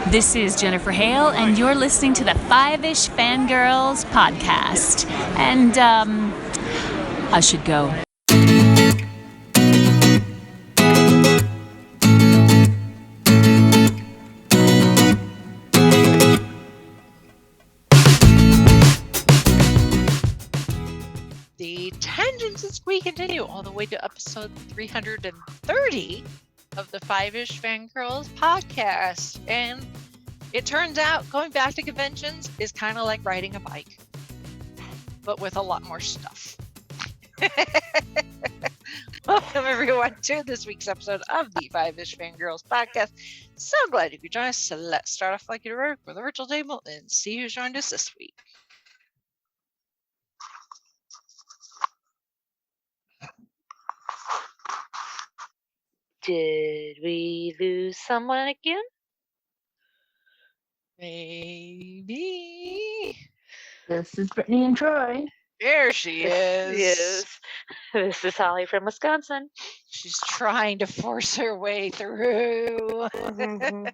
This is Jennifer Hale, and you're listening to the Five-ish Fangirls podcast. And, I should go. The tangents as we continue all the way to episode 330 of the Five-ish Fangirls podcast. And it turns out going back to conventions is kind of like riding a bike, but with a lot more stuff. Welcome everyone to this week's episode of the Five-ish Fangirls podcast. So glad you could join us. So let's start off like you work with a virtual table and see who's joined us this week. Did we lose someone again? Maybe. This is Brittany and Troy. There she is. Yes. This is Holly from Wisconsin. She's trying to force her way through. The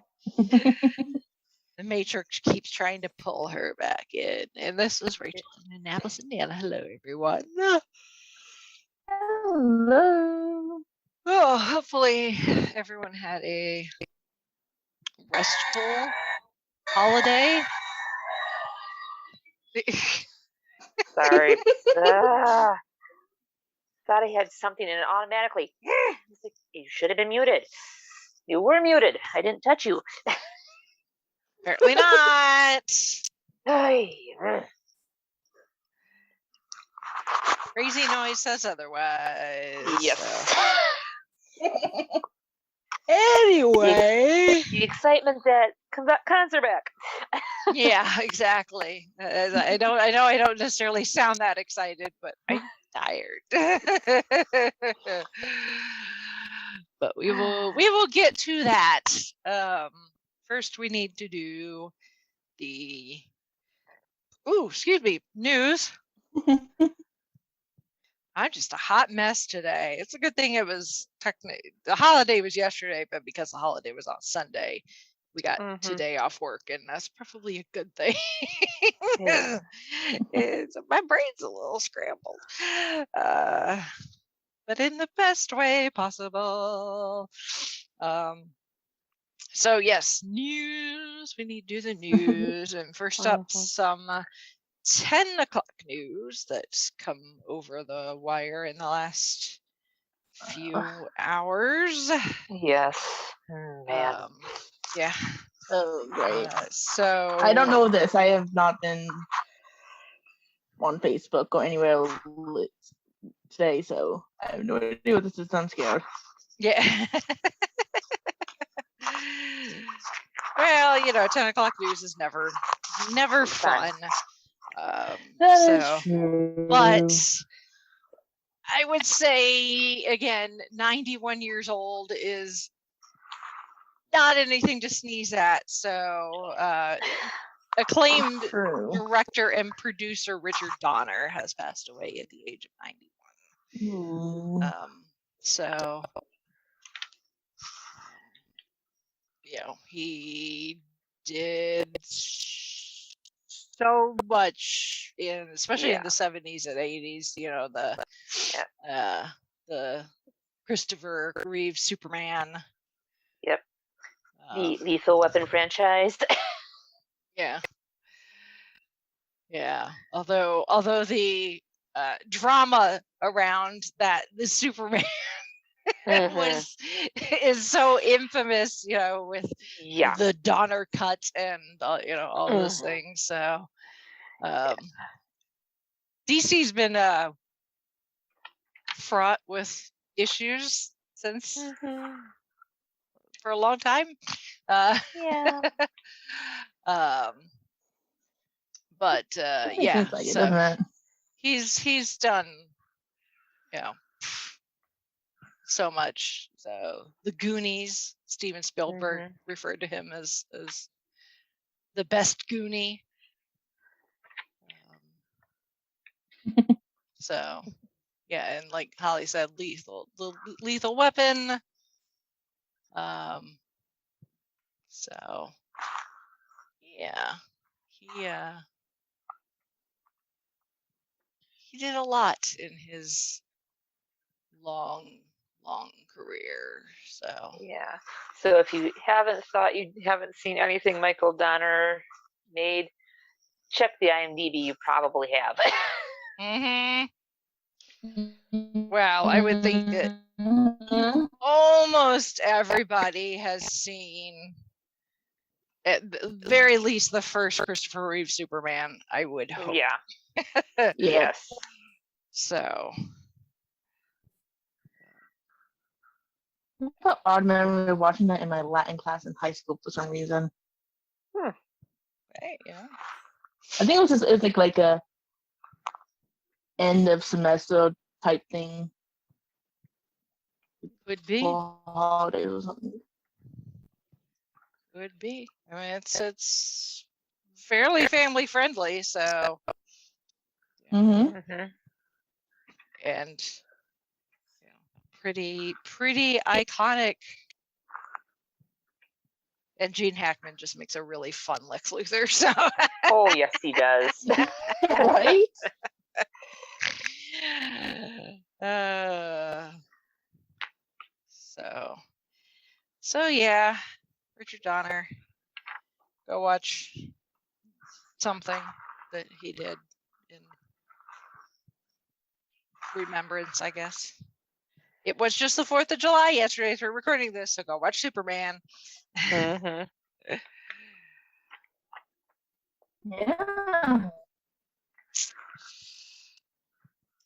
Matrix keeps trying to pull her back in. And this is Rachel in Annapolis, Indiana. Hello, everyone. Hello. Oh, hopefully everyone had a restful holiday. Sorry. Thought I had something and it automatically. It's like, you should have been muted. You were muted. I didn't touch you. Apparently not. Crazy noise says otherwise. Yes. So. Anyway, The excitement that cons are back. yeah, exactly. I know I don't necessarily sound that excited, but I'm tired. But we will get to that. First we need to do the news. I'm just a hot mess today. It's a good thing it was the holiday was yesterday, but because the holiday was on Sunday, we got today off work, and that's probably a good thing. Yeah. My brain's a little scrambled, but in the best way possible. So yes, news. We need to do the news, and first up, some 10 o'clock news that's come over the wire in the last few hours. Yes. Man. Yeah. Oh, great. So I don't know this. I have not been on Facebook or anywhere today, so I have no idea what this is. I'm scared. Yeah. Well, 10 o'clock news is never fun. True. But I would say, again, 91 years old is not anything to sneeze at. So acclaimed director and producer Richard Donner has passed away at the age of 91. So, he did so much especially in the 70s and 80s, the Christopher Reeve Superman. Yep. The Lethal Weapon franchise. Yeah. Although the drama around the Superman is so infamous, with the Donner cut and all those things. So DC's been fraught with issues since for a long time. But so he's done so much. So the Goonies, Steven Spielberg referred to him as the best Goonie. So yeah, and like Holly said, the Lethal Weapon. So Yeah. He did a lot in his long career. So Yeah. So if you haven't seen anything Michael Donner made, check the IMDb. You probably have. Well, I would think that almost everybody has seen at the very least the first Christopher Reeve Superman, I would hope. Yeah. Yes. So I have an odd memory of watching that in my Latin class in high school for some reason. hey, yeah. I think it was like a end of semester type thing. Could be. For holidays or something. Could be. I mean, it's fairly family friendly, so Mm-hmm. and pretty iconic. And Gene Hackman just makes a really fun Lex Luthor. So. Oh yes, he does. Right? So yeah, Richard Donner. Go watch something that he did in remembrance, I guess. It was just the 4th of July yesterday as we're recording this, so go watch Superman. Mm-hmm. Yeah.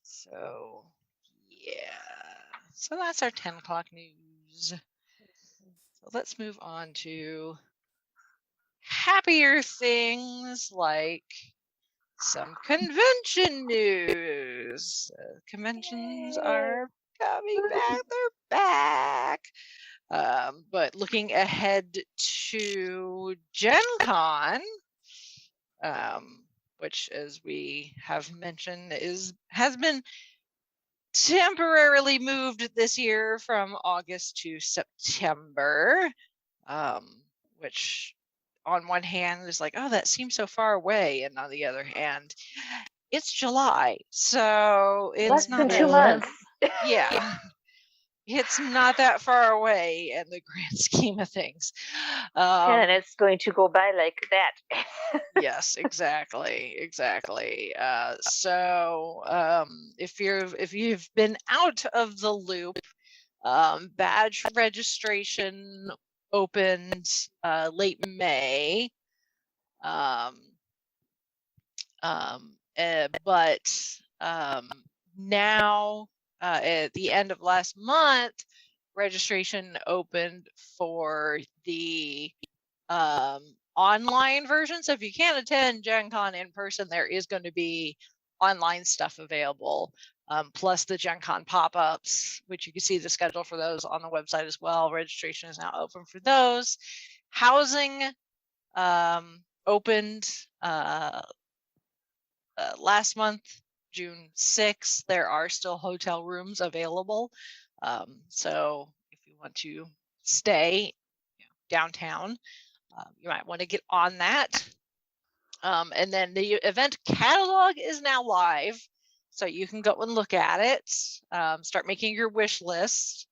So yeah. So that's our 10 o'clock news. So let's move on to happier things like some convention news. Conventions are coming back. They're back. But looking ahead to Gen Con, which, as we have mentioned, has been temporarily moved this year from August to September, which on one hand is like, oh, that seems so far away, and on the other hand, it's July, so it's less not than that 2 months. Yeah. It's not that far away in the grand scheme of things. And it's going to go by like that. Yes, exactly. So if you've been out of the loop, badge registration opened late May. But now at the end of last month, registration opened for the online version. So if you can't attend Gen Con in person, there is going to be online stuff available, plus the Gen Con pop-ups, which you can see the schedule for those on the website as well. Registration is now open for those. Housing opened last month, June 6th. There are still hotel rooms available. So if you want to stay downtown, you might want to get on that. And then the event catalog is now live, so you can go and look at it, start making your wish list,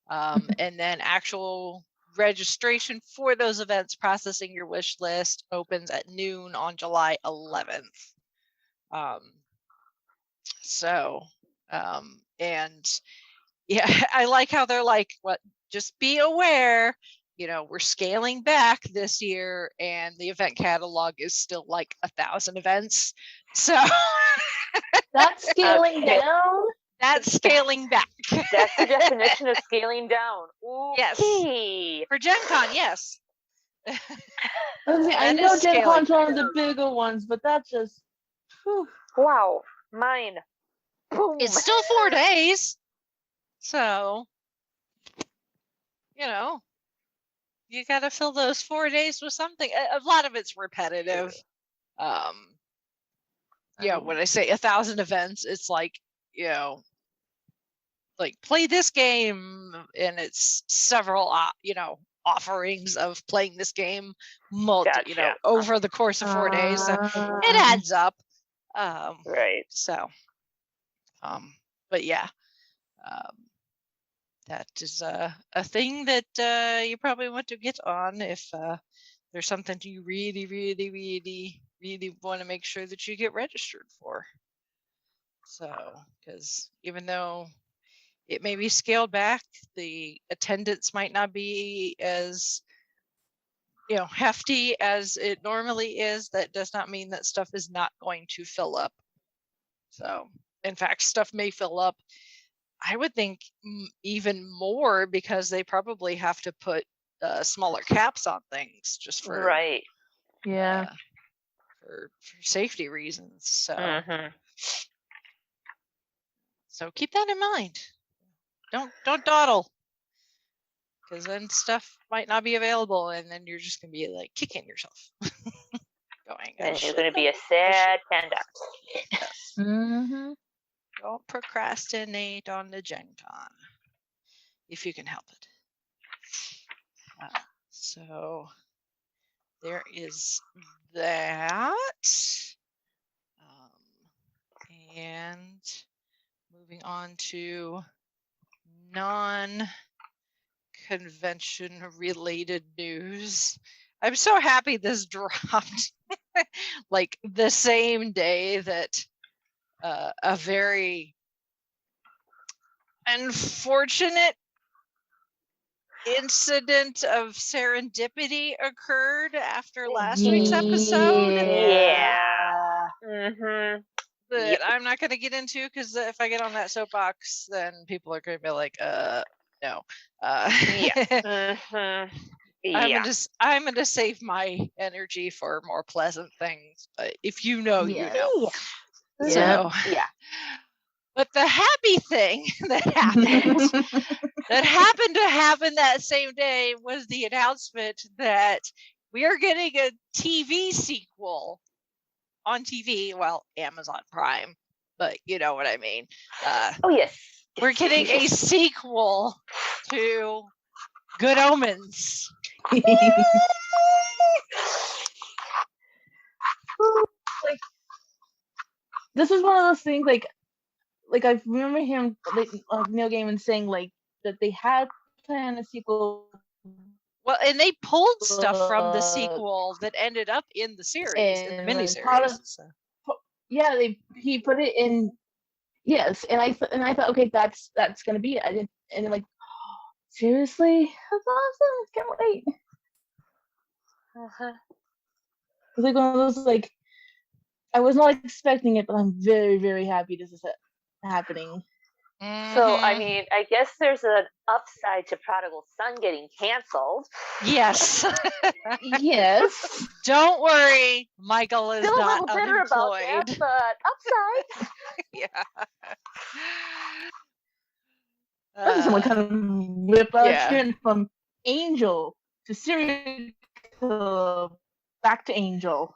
and then actual registration for those events, processing your wish list, opens at noon on July 11th. And yeah, I like how they're like, what, just be aware, we're scaling back this year, and the event catalog is still like 1,000 events. So that's scaling down. That's scaling back. That's the definition of scaling down. Okay. Yes. For Gen Con, yes. I know Gen Con's one of the bigger ones, but that's just wow. Mine. Boom. It's still 4 days. So, you got to fill those 4 days with something. A lot of it's repetitive. When I say 1,000 events, it's like, like play this game, and it's several, offerings of playing this game over the course of 4 days. So it Ah. adds up. Right. So, but yeah, that is a thing that you probably want to get on if there's something you really, really, really, really want to make sure that you get registered for. So, because even though it may be scaled back, the attendance might not be as hefty as it normally is. That does not mean that stuff is not going to fill up. So, in fact, stuff may fill up. I would think even more because they probably have to put smaller caps on things just for Right. Yeah. for safety reasons. So, Mhm. so keep that in mind. Don't dawdle, because then stuff might not be available, and then you're just gonna be like kicking yourself, going. And you're going to be a sad panda. Mm-hmm. Don't procrastinate on the Gen Con if you can help it. So there is that. And moving on to non-convention related news. I'm so happy this dropped like the same day that a very unfortunate incident of serendipity occurred after last week's episode. Yeah. Mhm. That I'm not going to get into, because if I get on that soapbox, then people are going to be like, no. Yeah. Mhm. Yeah. I'm gonna save my energy for more pleasant things. But if you know, you know. Yeah. So, Yeah. but the happy thing that happened to happen that same day was the announcement that we are getting a TV sequel on TV. Well, Amazon Prime, but you know what I mean. Oh yes. We're getting a sequel to Good Omens. Like, this is one of those things, like I remember him, Neil Gaiman saying that they had planned a sequel. Well, and they pulled stuff from the sequel that ended up in the series, in the miniseries. Yeah, he put it in. Yes, and I thought, okay, that's gonna be it. I didn't, and then seriously, that's awesome! Can't wait. It's like one of those I was not expecting it, but I'm very, very happy this is happening. So, I mean, I guess there's an upside to Prodigal Son getting canceled. Yes. Yes. Don't worry, Michael is Still not a little bitter about unemployed. that, but upside. Yeah. Someone kind of whip yeah. in from Angel to Siri back to Angel.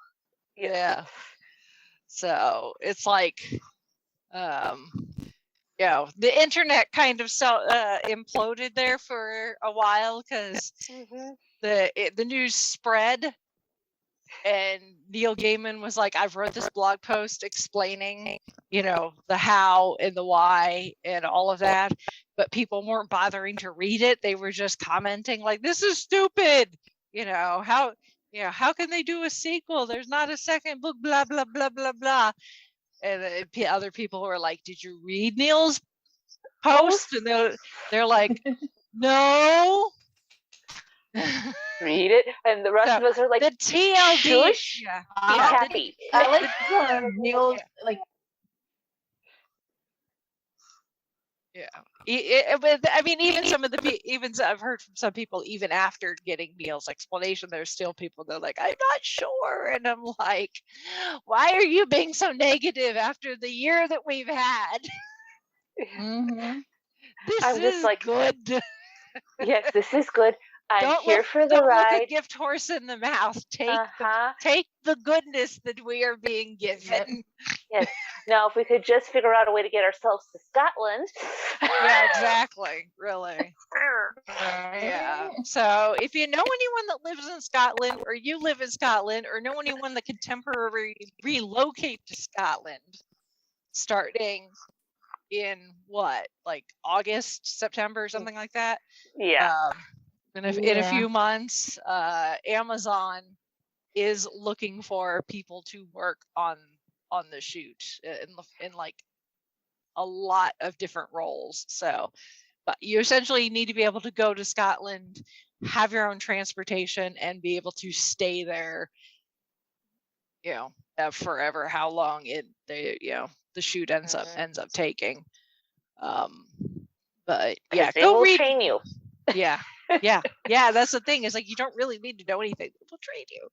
Yeah. So it's like, the internet kind of imploded there for a while, because the news spread, and Neil Gaiman was like, I've wrote this blog post explaining, the how and the why and all of that, but people weren't bothering to read it. They were just commenting like, this is stupid. How can they do a sequel? There's not a second book, blah, blah, blah, blah, blah. And other people were like, did you read Neil's post? And they're like, no. Read it, and the rest of us are like, the TLD. Shush, be happy. I like Neil's Yeah. But I mean, even I've heard from some people, even after getting Neil's explanation, there's still people that are like, I'm not sure. And I'm like, why are you being so negative after the year that we've had? Mm-hmm. This I'm is just like, good. Yes, this is good. I'm Don't here look, for the don't look a ride. gift horse in the mouth. Uh-huh. Take the goodness that we are being given. Yes. Now, if we could just figure out a way to get ourselves to Scotland. Yeah, exactly. Really. Yeah. So if you know anyone that lives in Scotland, or you live in Scotland, or know anyone that could temporarily relocate to Scotland, starting in what, like August, September, something like that. Yeah. In a few months, Amazon is looking for people to work on the shoot in like a lot of different roles. So, but you essentially need to be able to go to Scotland, have your own transportation, and be able to stay there, forever. How long the shoot ends up taking. But yeah, they go will read. train you. Yeah. That's the thing. Is like you don't really need to know anything. They'll train you.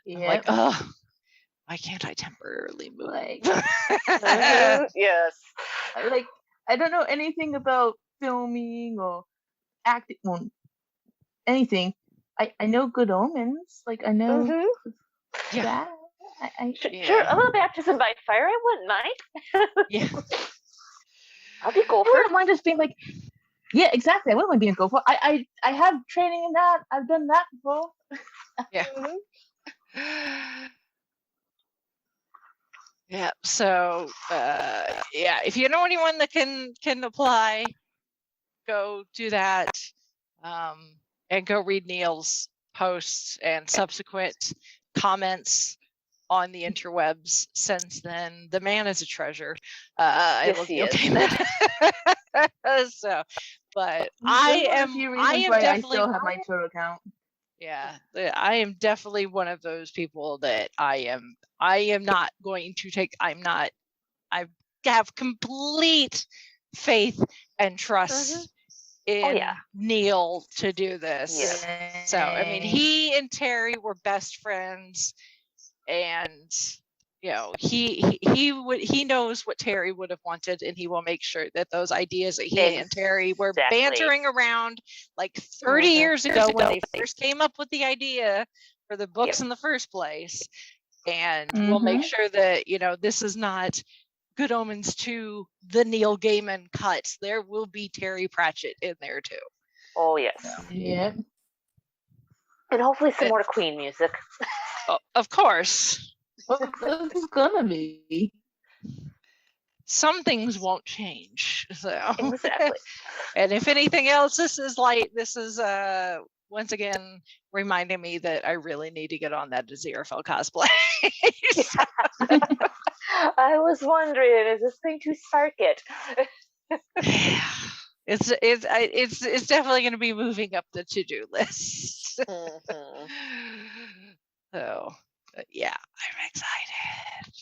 Yeah. Like, oh, why can't I temporarily move? Like, Yes. I don't know anything about filming or acting, well, anything. I know Good Omens. Like, I know that. Sure, a little baptism by fire, I wouldn't mind. Yeah. I'll be I Gopher. wouldn't mind just being like, yeah, exactly. I wouldn't mind being a Gopher. I have training in that. I've done that before. Yeah. Yeah. So, if you know anyone that can apply, go do that, and go read Neil's posts and subsequent comments on the interwebs since then. The man is a treasure. Yes, he is. So, but I am why definitely, I still have my Twitter account. Yeah, I am definitely one of those people that I am not going to take. I have complete faith and trust in Neil to do this. Yeah. So, I mean, he and Terry were best friends, and he knows what Terry would have wanted, and he will make sure that those ideas that he and Terry were bantering around like 30 years ago when they first came up with the idea for the books in the first place, and we'll make sure that this is not Good Omens 2, the Neil Gaiman cut. There will be Terry Pratchett in there too. Oh yes. Yeah. And hopefully some more Queen music. Of course. Well, this is gonna be. Some things won't change. So Exactly. And if anything else, this is once again reminding me that I really need to get on that Aziraphale cosplay. I was wondering, is this going to spark it? It's definitely going to be moving up the to-do list. So, but yeah, I'm excited.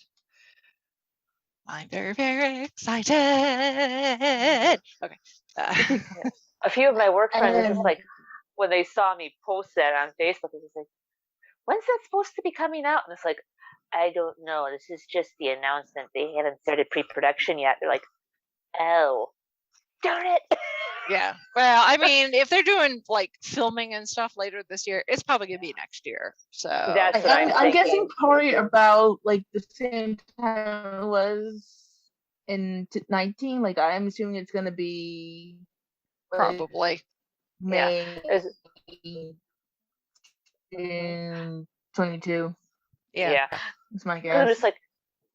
I'm very, very excited. Okay. A few of my work friends are just like, when they saw me post that on Facebook, it was like, when's that supposed to be coming out? And it's like, I don't know. This is just the announcement. They haven't started pre-production yet. They're like, oh, darn it. Yeah. Well, I mean, if they're doing like filming and stuff later this year, it's probably gonna be next year. So that's what I'm guessing probably about like the same time it was in 19. Like I'm assuming it's gonna be probably May in 22. Yeah. That's my I'm guess. just like,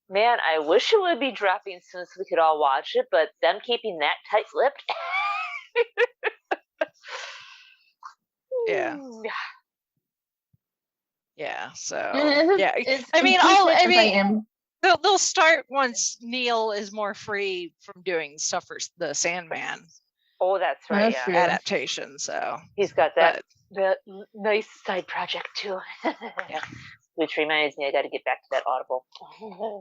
man, I wish it would be dropping soon so we could all watch it, but them keeping that tight-lipped. Yeah. Yeah. So they'll start once Neil is more free from doing stuff for the Sandman. Oh, that's right. That's adaptation. So he's got that nice side project too. Yeah. Which reminds me, I got to get back to that Audible.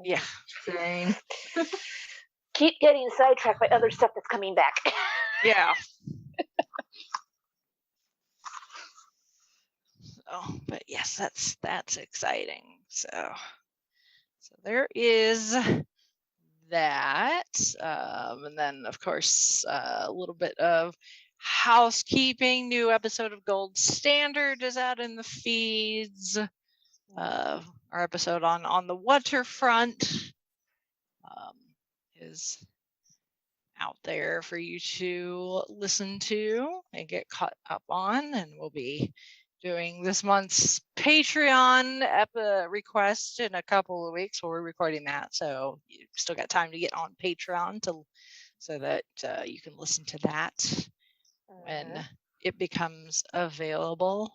Yeah. Same. Keep getting sidetracked by other stuff that's coming back. Yeah. Oh, but yes, that's exciting. So there is that, and then of course a little bit of housekeeping. New episode of Gold Standard is out in the feeds. Our episode on the waterfront is out there for you to listen to and get caught up on, and we'll be doing this month's Patreon request in a couple of weeks. We're recording that, so you still got time to get on Patreon so that you can listen to that when it becomes available.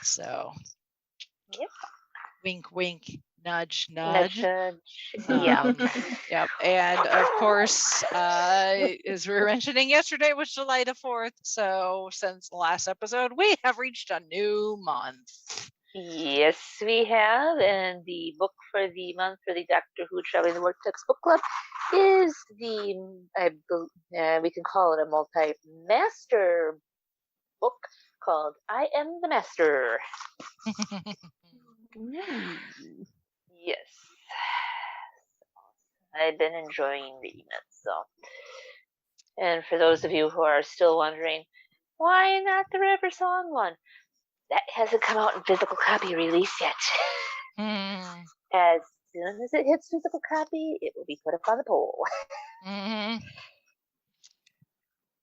So, Yep. Wink, wink, nudge, Nudge, nudge. nudge. Yep. And of course, as we were mentioning yesterday, was July the 4th. So since the last episode, we have reached a new month. Yes, we have. And the book for the month for the Doctor Who Traveling the Vortex Book Club is we can call it a multi-master book called I Am the Master. Yes. I've been enjoying reading it, so. And for those of you who are still wondering, why not the River Song one? That hasn't come out in physical copy release yet. As soon as it hits physical copy, it will be put up on the pole.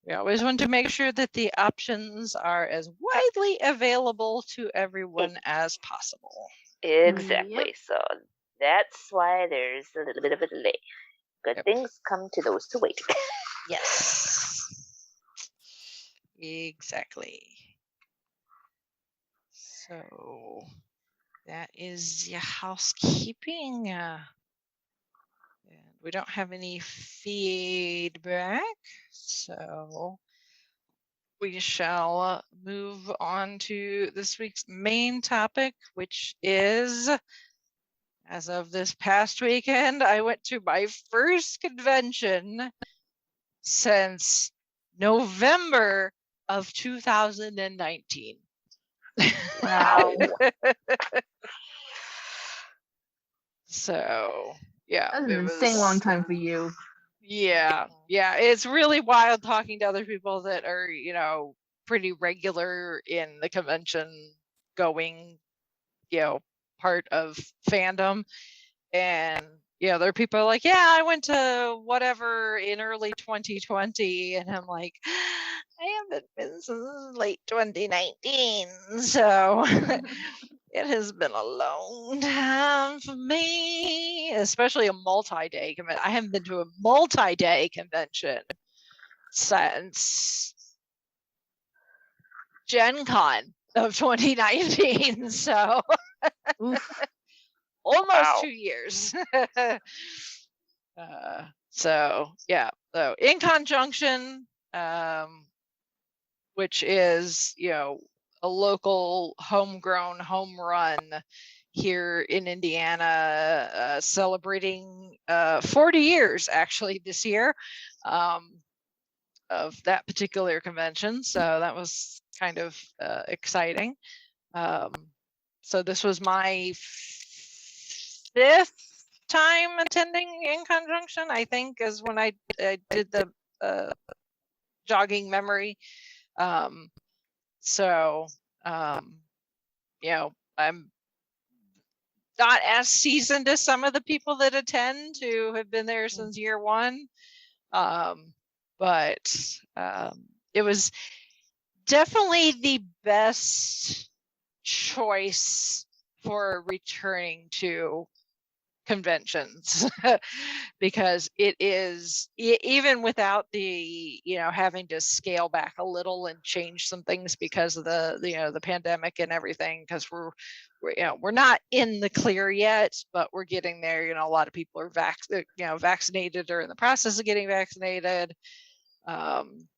We always want to make sure that the options are as widely available to everyone as possible. Exactly. Yep. So that's why there's a little bit of a delay. Good things come to those who wait. Yes. Exactly. So that is your housekeeping. And we don't have any feedback, so we shall move on to this week's main topic, which is, as of this past weekend, I went to my first convention since November of 2019. Wow. So, yeah. That's an insane long time for you. Yeah, it's really wild talking to other people that are, pretty regular in the convention going, part of fandom. And, there are people like, yeah, I went to whatever in early 2020. And I'm like, I haven't been since late 2019. So it has been a long time for me, especially a multi-day convention. I haven't been to a multi-day convention since Gen Con of 2019. So almost 2 years. So InConJunction, which is, a local homegrown home run here in Indiana, celebrating 40 years actually this year of that particular convention. So that was kind of exciting. So this was my 5th time attending InConJunction, I think, is when I did the jogging memory. So, I'm not as seasoned as some of the people that attend who have been there since year one. But it was definitely the best choice for returning to conventions because it is, even without the having to scale back a little and change some things because of the pandemic and everything, because we're not in the clear yet, but we're getting there. A lot of people are vaccinated or in the process of getting vaccinated, and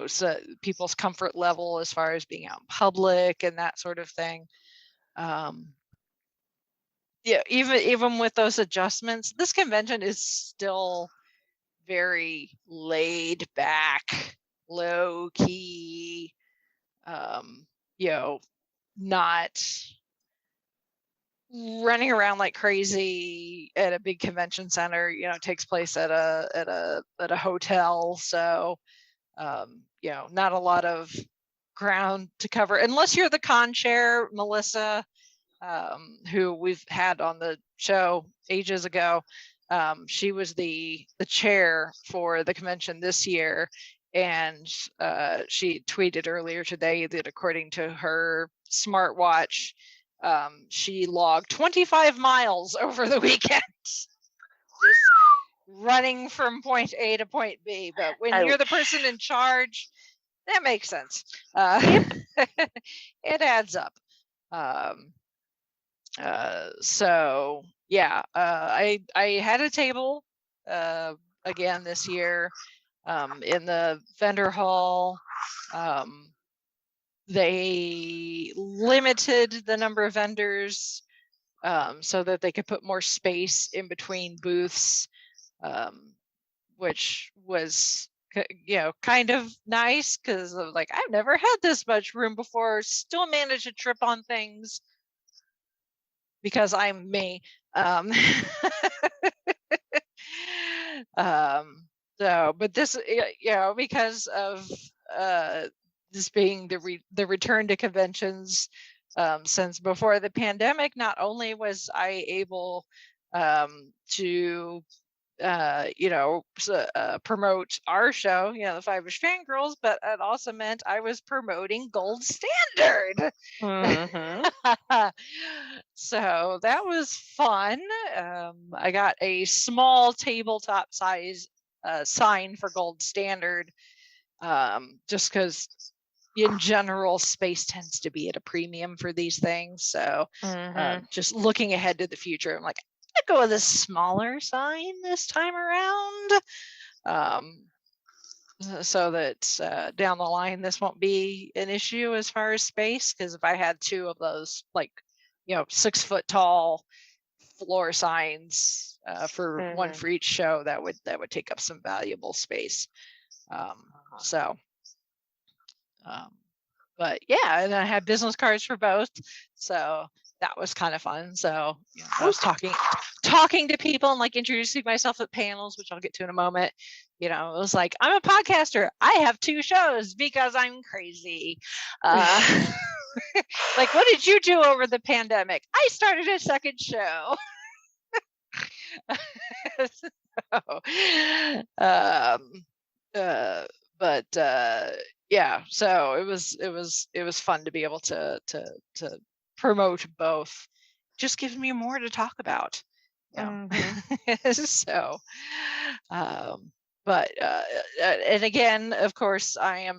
so people's comfort level as far as being out in public and that sort of thing. Even with those adjustments, this convention is still very laid back, low key, not running around like crazy at a big convention center. You know, it takes place at a hotel, so you know, not a lot of ground to cover unless you're the con chair, Melissa, who we've had on the show ages ago. She was the chair for the convention this year, and she tweeted earlier today that according to her smartwatch, she logged 25 miles over the weekend, just running from point A to point B. But when you're the person in charge, that makes sense. It adds up. So yeah, I had a table again this year in the vendor hall. They limited the number of vendors so that they could put more space in between booths, which was, you know, kind of nice because like I've never had this much room before. Still manage to trip on things because I'm me. So, but this, you know, because of this being the return to conventions since before the pandemic, not only was I able to you know, promote our show, you know, the Five-ish Fangirls, but it also meant I was promoting Gold Standard. So that was fun. I got a small tabletop size sign for Gold Standard, just because in general space tends to be at a premium for these things. So just looking ahead to the future, I'm like, go with a smaller sign this time around, so that down the line this won't be an issue as far as space, because if I had two of those, like, you know, 6 foot tall floor signs for one for each show, that would take up some valuable space. But yeah, and I had business cards for both, so that was kind of fun. So, you know, I was talking to people and like introducing myself at panels, which I'll get to in a moment. You know, it was like, I'm a podcaster. I have 2 shows because I'm crazy. Like, what did you do over the pandemic? I started a 2nd show. But yeah, so it was fun to be able to promote both. Just gives me more to talk about. Yeah. So but and again, of course, I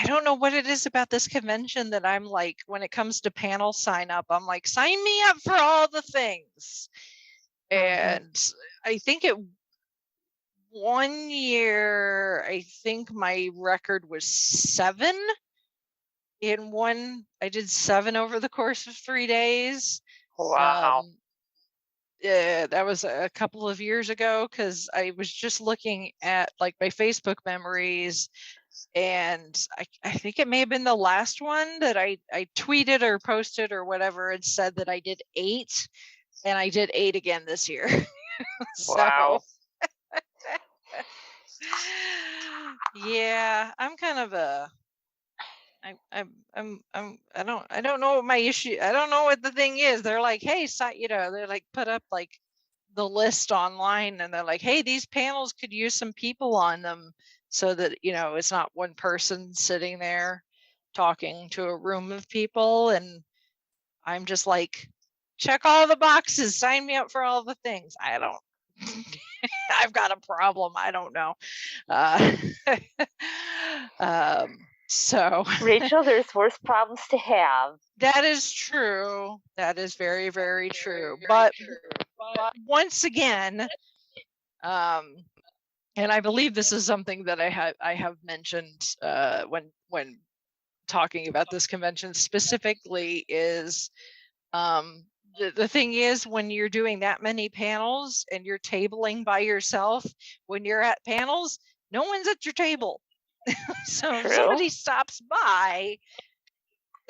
don't know what it is about this convention that I'm like, when it comes to panel sign up, I'm like, sign me up for all the things. And I think one year, I think my record was 7 in one. I did 7 over the course of 3 days. Wow. Yeah, that was a couple of years ago, because I was just looking at like my Facebook memories, and I think it may have been the last one that I tweeted or posted or whatever and said that I did 8, and I did 8 again this year. Wow. Yeah, I'm kind of a I don't know what my issue. I don't know what the thing is. They're like, hey, you know, they're like put up like the list online, and they're like, hey, these panels could use some people on them, so that, you know, it's not one person sitting there talking to a room of people. And I'm just like, check all the boxes, sign me up for all the things. I don't. I've got a problem. I don't know. So Rachel, there's worse problems to have. That is true. That is very, very true. But once again, and I believe this is something that I have mentioned when talking about this convention specifically, is the thing is, when you're doing that many panels and you're tabling by yourself, when you're at panels, no one's at your table. So if somebody stops by,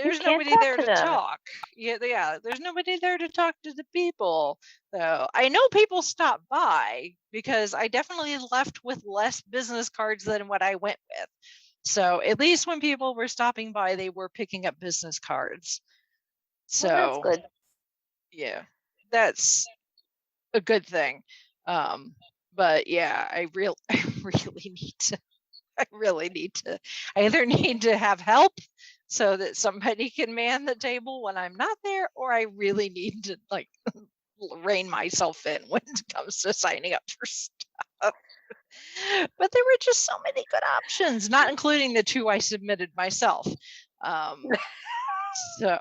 there's can't nobody talk there to to them. talk. Yeah, there's nobody there to talk to the people. So I know people stop by because I definitely left with less business cards than what I went with. So at least when people were stopping by, they were picking up business cards. So Well, that's good. yeah, that's a good thing. But yeah, I really need to either need to have help so that somebody can man the table when I'm not there, or I really need to like rein myself in when it comes to signing up for stuff. But there were just so many good options, not including the 2 I submitted myself. So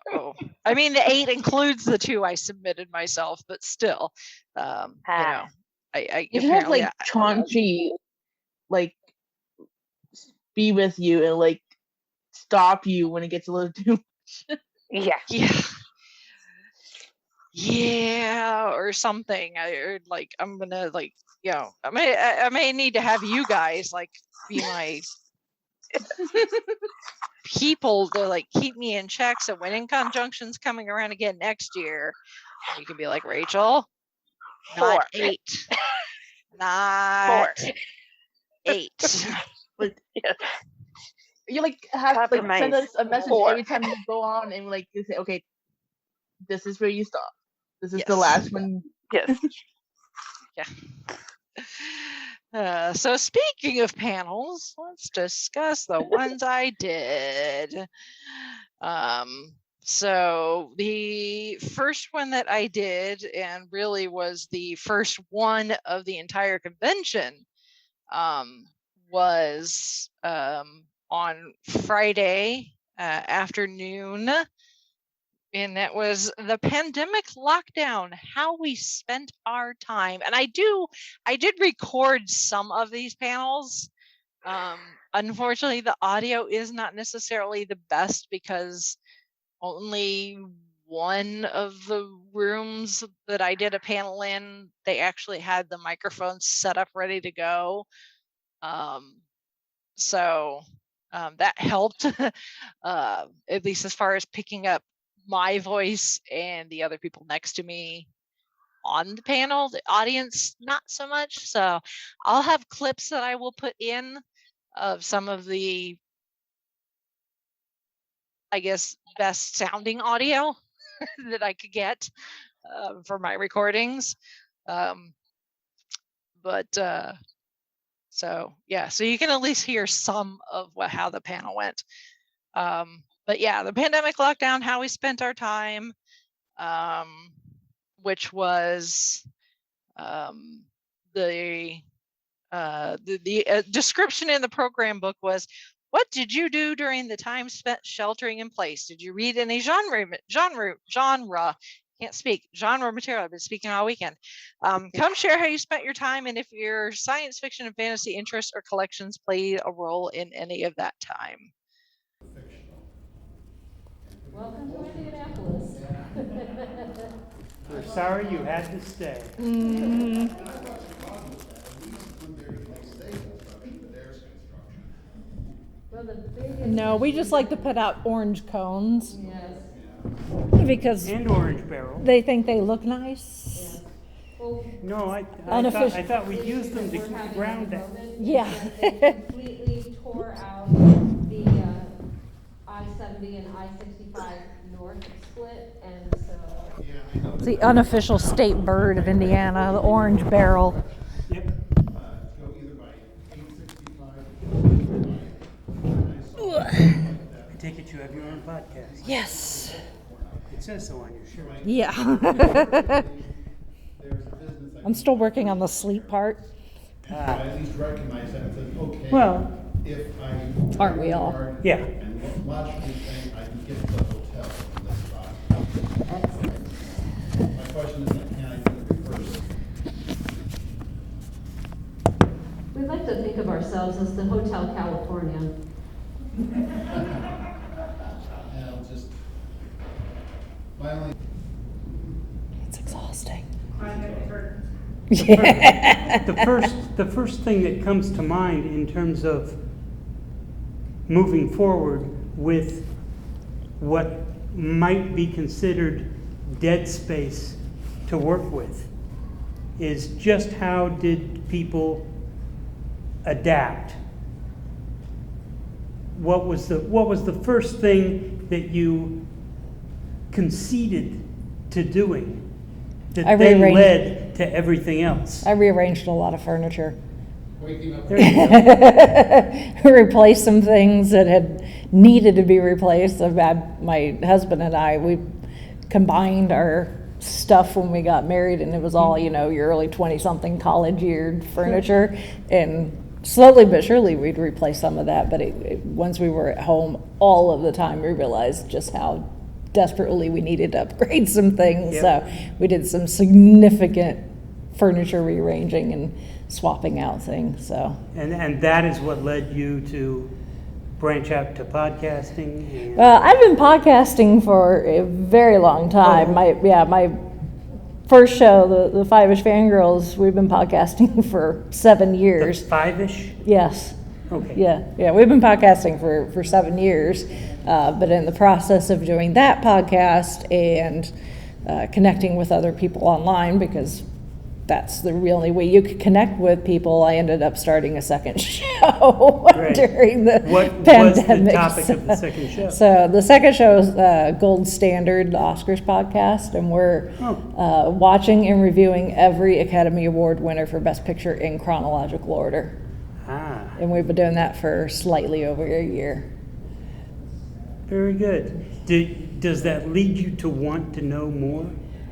I mean, the 8 includes the 2 I submitted myself, but still, you know, I You should have apparently like Chauncey, like be with you and like stop you when it gets a little too much. Yeah, or something. Or like I'm gonna like, you know, I may need to have you guys like be my people to like keep me in check. So when InConJunction's coming around again next year, you can be like, Rachel, 4. not 8, not 8. Like, you like have like send Compromise. us a message 4. every time you go on, and like you say, okay, this is where you stop. This is the Yes. last one. Yes. Yeah. So speaking of panels, let's discuss the ones I did. So the first one that I did, and really was the first one of the entire convention, was on Friday afternoon. And that was the pandemic lockdown, how we spent our time. And I did record some of these panels. Unfortunately, the audio is not necessarily the best because only one of the rooms that I did a panel in, they actually had the microphones set up ready to go. So that helped, at least as far as picking up my voice and the other people next to me on the panel. The audience, not so much. So I'll have clips that I will put in of some of the, I guess, best sounding audio that I could get for my recordings. So yeah, so you can at least hear some of how the panel went. But yeah, the pandemic lockdown, how we spent our time, which was the description in the program book was, what did you do during the time spent sheltering in place? Did you read any genre, can't speak, genre material? I've been speaking all weekend. Come share how you spent your time and if your science fiction and fantasy interests or collections played a role in any of that time. Welcome to Indianapolis. We're sorry you had to stay. No, we just like to put out orange cones. Yes. Because And orange barrel. they think they look nice. No, I thought we used them to keep the ground down. Yeah. They completely tore out the I-70 and I-65 north split, and so It's the unofficial state bird of Indiana, the orange barrel. Yep. I take it you have your own podcast. Yes. It says so on your shirt. Yeah. I'm still working on the sleep part. I at least recognize that and said, okay. Well, if I Aren't we all? Yeah. And logically think I can get to the hotel from this spot. My question is, can I do the reverse? we like to think of ourselves as the Hotel California. And just my only. It's exhausting. the first thing that comes to mind in terms of moving forward with what might be considered dead space to work with is just how did people adapt? What was the first thing that you conceded to doing that then led to everything else? I rearranged a lot of furniture. Waking up. There you go. Replaced some things that had needed to be replaced. My husband and I, we combined our stuff when we got married, and it was all, your early 20-something college-year furniture. And slowly but surely we'd replace some of that, but once we were at home all of the time, we realized just how desperately we needed to upgrade some things. Yep. So we did some significant furniture rearranging and swapping out things. So And that is what led you to branch out to podcasting? Well, I've been podcasting for a very long time. Oh. My first show, the Five-ish Fangirls, we've been podcasting for 7 years. The Five-ish? Yes. Okay. Yeah, we've been podcasting for 7 years, but in the process of doing that podcast and connecting with other people online, because that's the only way you could connect with people, I ended up starting a second show during the pandemic. What was the topic of the second show? So the second show is Gold Standard, the Oscars podcast, and we're watching and reviewing every Academy Award winner for Best Picture in chronological order. And we've been doing that for slightly over a year. Very good. Does that lead you to want to know more?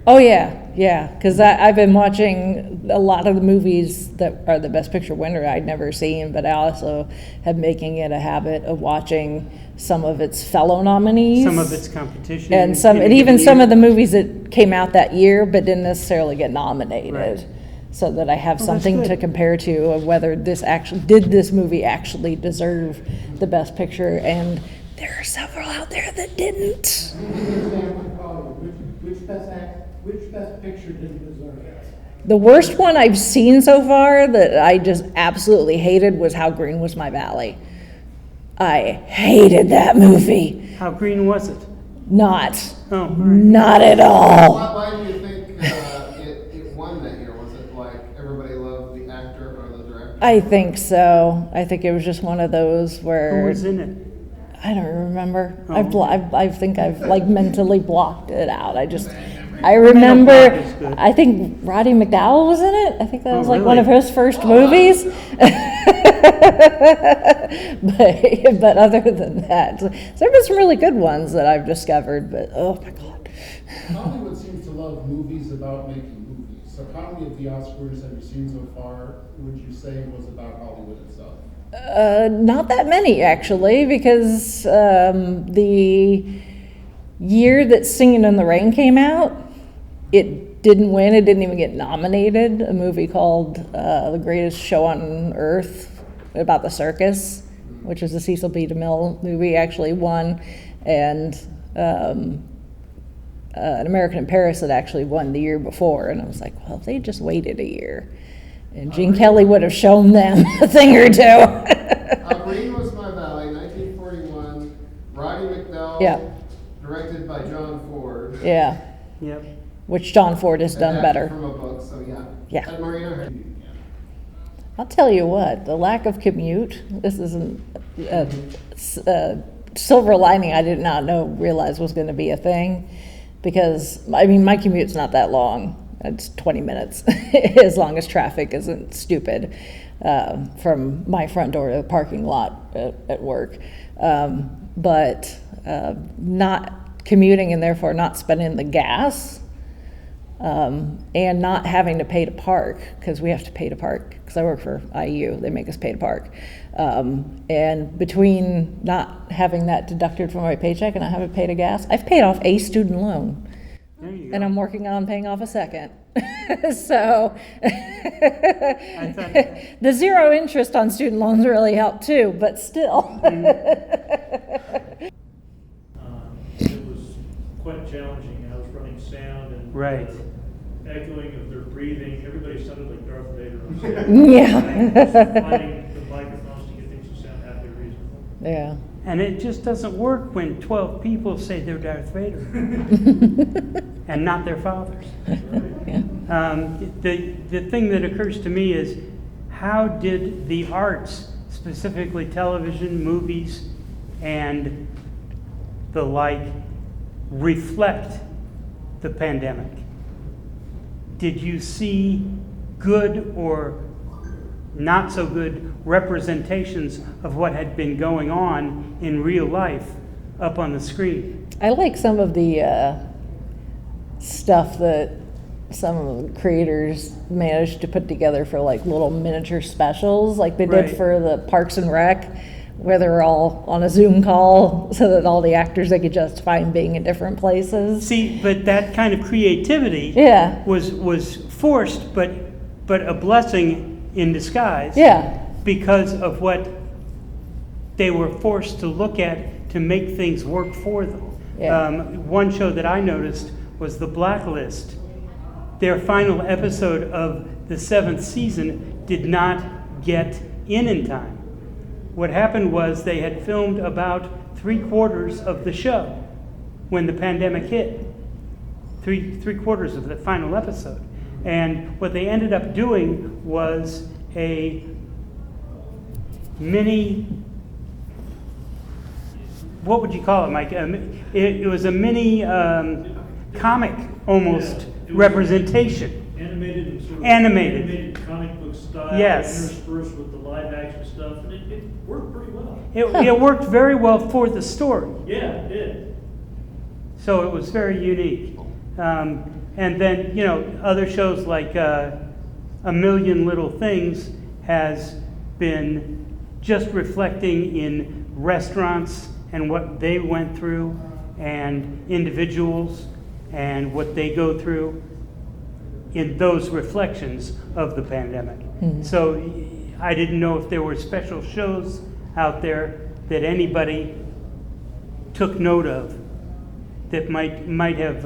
Oh yeah, because I've been watching a lot of the movies that are the Best Picture winner I'd never seen, but I also have making it a habit of watching some of its fellow nominees. Some of its competition. And even some of the movies that came out that year but didn't necessarily get nominated. Right. So that I have something to compare to of whether this movie actually deserve the Best Picture, and there are several out there that didn't. Which best picture didn't deserve it? The worst one I've seen so far that I just absolutely hated was How Green Was My Valley. I hated that movie. How green was it? Not at all. Why do you think it won that year? Was it like everybody loved the actor or the director? I think so. I think it was just one of those where... Who was in it? I don't remember. I think I've mentally blocked it out. I remember, I think Roddy McDowell was in it. I think that was one of his first movies. But other than that, so there have been some really good ones that I've discovered, but oh my God. Hollywood seems to love movies about making movies. So how many of the Oscars have you seen so far, would you say was about Hollywood itself? Not that many, actually, because the year that Singing in the Rain came out, it didn't win. It didn't even get nominated. A movie called The Greatest Show on Earth about the circus, which is a Cecil B. DeMille movie, actually won. And An American in Paris had actually won the year before. And I was like, well, if they just waited a year, and Gene Kelly would have shown them a thing or two. How Green Was My Valley, 1941. Roddy McDowell, directed by John Ford. Yeah. Yep. Which John Ford has done better. From a book, so Yeah. And Marina. I'll tell you what, the lack of commute, this is a silver lining I did not realize was going to be a thing, because, my commute's not that long. It's 20 minutes, as long as traffic isn't stupid, from my front door to the parking lot at work. But not commuting and therefore not spending the gas, and not having to pay to park, because we have to pay to park, because I work for IU, they make us pay to park. And between not having that deducted from my paycheck and not having to pay to gas, I've paid off a student loan. There you go. And I'm working on paying off a second. So the zero interest on student loans really helped too, but still. It was quite challenging. I was running sound and echoing of their breathing. Everybody sounded like Darth Vader on stage. Yeah. Finding the microphones to get things to sound halfway reasonable. Yeah. And it just doesn't work when 12 people say they're Darth Vader and not their fathers. The thing that occurs to me is, how did the arts, specifically television, movies, and the like, reflect the pandemic? Did you see good or not so good representations of what had been going on in real life up on the screen? I like some of the stuff that some of the creators managed to put together for like little miniature specials, like they did for the Parks and Rec, where they were all on a Zoom call so that all the actors they could justify being in different places. See, but that kind of creativity was forced, but a blessing in disguise. Yeah. Because of what they were forced to look at to make things work for them. Yeah. One show that I noticed was The Blacklist. Their final episode of the 7th season did not get in time. What happened was they had filmed about 3/4 of the show when the pandemic hit. Three-quarters of the final episode. And what they ended up doing was a mini, what would you call it, Mike? It was a mini comic almost representation. Animated and sort of animated comic book style, yes, interspersed with the live action stuff, and it worked pretty well. It worked very well for the story. Yeah, it did. So it was very unique. And then, you know, other shows like A Million Little Things has been just reflecting in restaurants and what they went through, and individuals and what they go through in those reflections of the pandemic. Mm-hmm. So I didn't know if there were special shows out there that anybody took note of that might have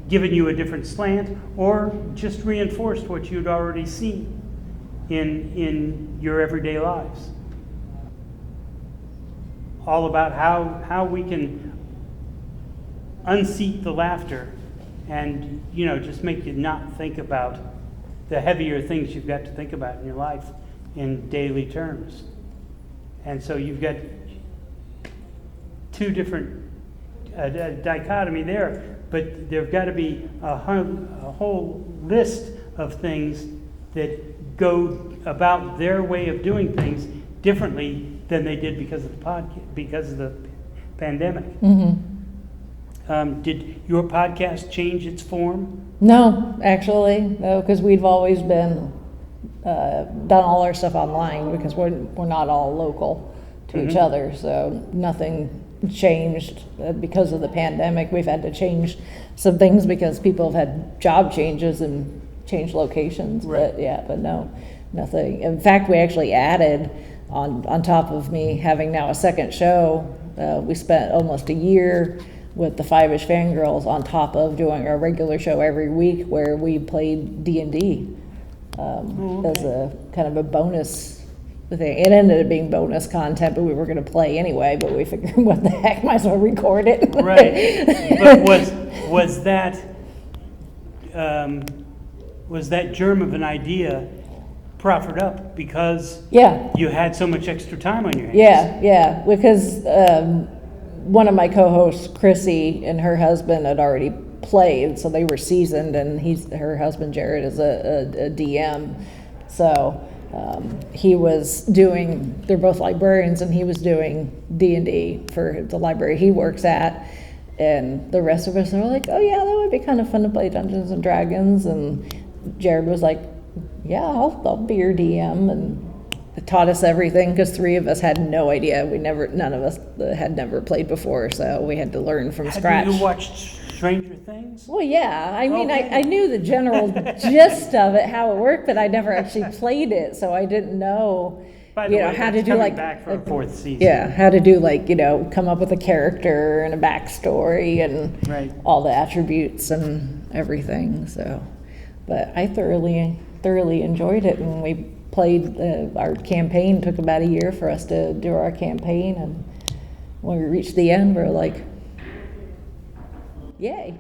given you a different slant, or just reinforced what you'd already seen in your everyday lives. All about how we can unseat the laughter and, you know, just make you not think about the heavier things you've got to think about in your life in daily terms. And so you've got two different dichotomy there. But there've got to be a whole list of things that go about their way of doing things differently than they did because of the pandemic. Mm-hmm. Did your podcast change its form? No, actually, no, because we've always been done all our stuff online because we're not all local to each other, so nothing changed because of the pandemic. We've had to change some things because people have had job changes and changed locations, but no, nothing. In fact, we actually added on top of me having now a second show, we spent almost a year with the Five-ish Fangirls on top of doing our regular show every week where we played D&D as a kind of a bonus thing. It ended up being bonus content, but we were going to play anyway, but we figured, what the heck, might as well record it. Right. But was that germ of an idea proffered up because you had so much extra time on your hands? Yeah, because one of my co-hosts, Chrissy, and her husband had already played, so they were seasoned, and her husband Jared is a DM, so he was doing, they're both librarians, and he was doing D&D for the library he works at, and the rest of us are like, oh yeah, that would be kind of fun to play Dungeons and Dragons, and Jared was like, yeah, I'll be your DM, and it taught us everything, because three of us had no idea. None of us had never played before, so we had to learn from scratch. Have you watched Stranger Things? Well, yeah. I mean, I knew the general gist of it, how it worked, but I never actually played it, so I didn't know, By the way, how to do like back for a fourth season. Yeah, how to do like, come up with a character and a backstory and all the attributes and everything. So, but I thoroughly enjoyed it, and we played our campaign. Took about a year for us to do our campaign, and when we reached the end, we were like, yay.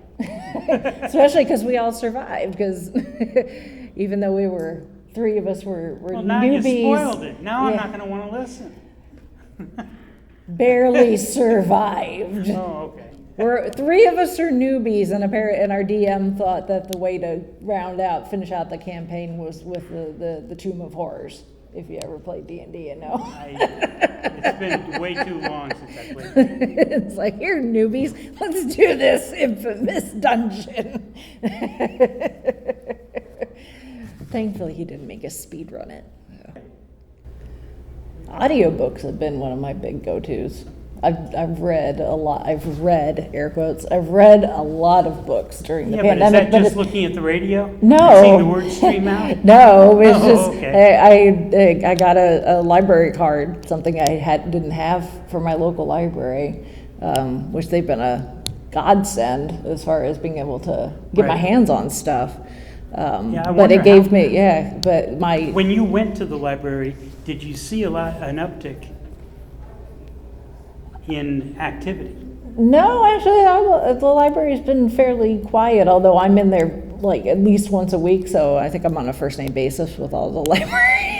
Especially because we all survived, because even though we were, 3 of us were Well, now newbies. you spoiled it. Now I'm Yeah. not going to want to listen. Barely survived. Oh, okay. We're 3 of us are newbies, and our DM thought that the way to finish out the campaign was with the Tomb of Horrors. If you ever played D&D, you know. It's been way too long since I played. It's like, here, newbies, let's do this infamous dungeon. Thankfully, he didn't make us speed run it. Audiobooks have been one of my big go-tos. I've read a lot. Air quotes. I've read a lot of books during the pandemic. But is that just looking at the radio? No. Seeing the words stream out? No, it's just okay. I got a library card, something I didn't have for my local library, which they've been a godsend as far as being able to get my hands on stuff. But it gave me, but my... When you went to the library, did you see an uptick in activity? No, actually, the library's been fairly quiet, although I'm in there like at least once a week, so I think I'm on a first name basis with all the library.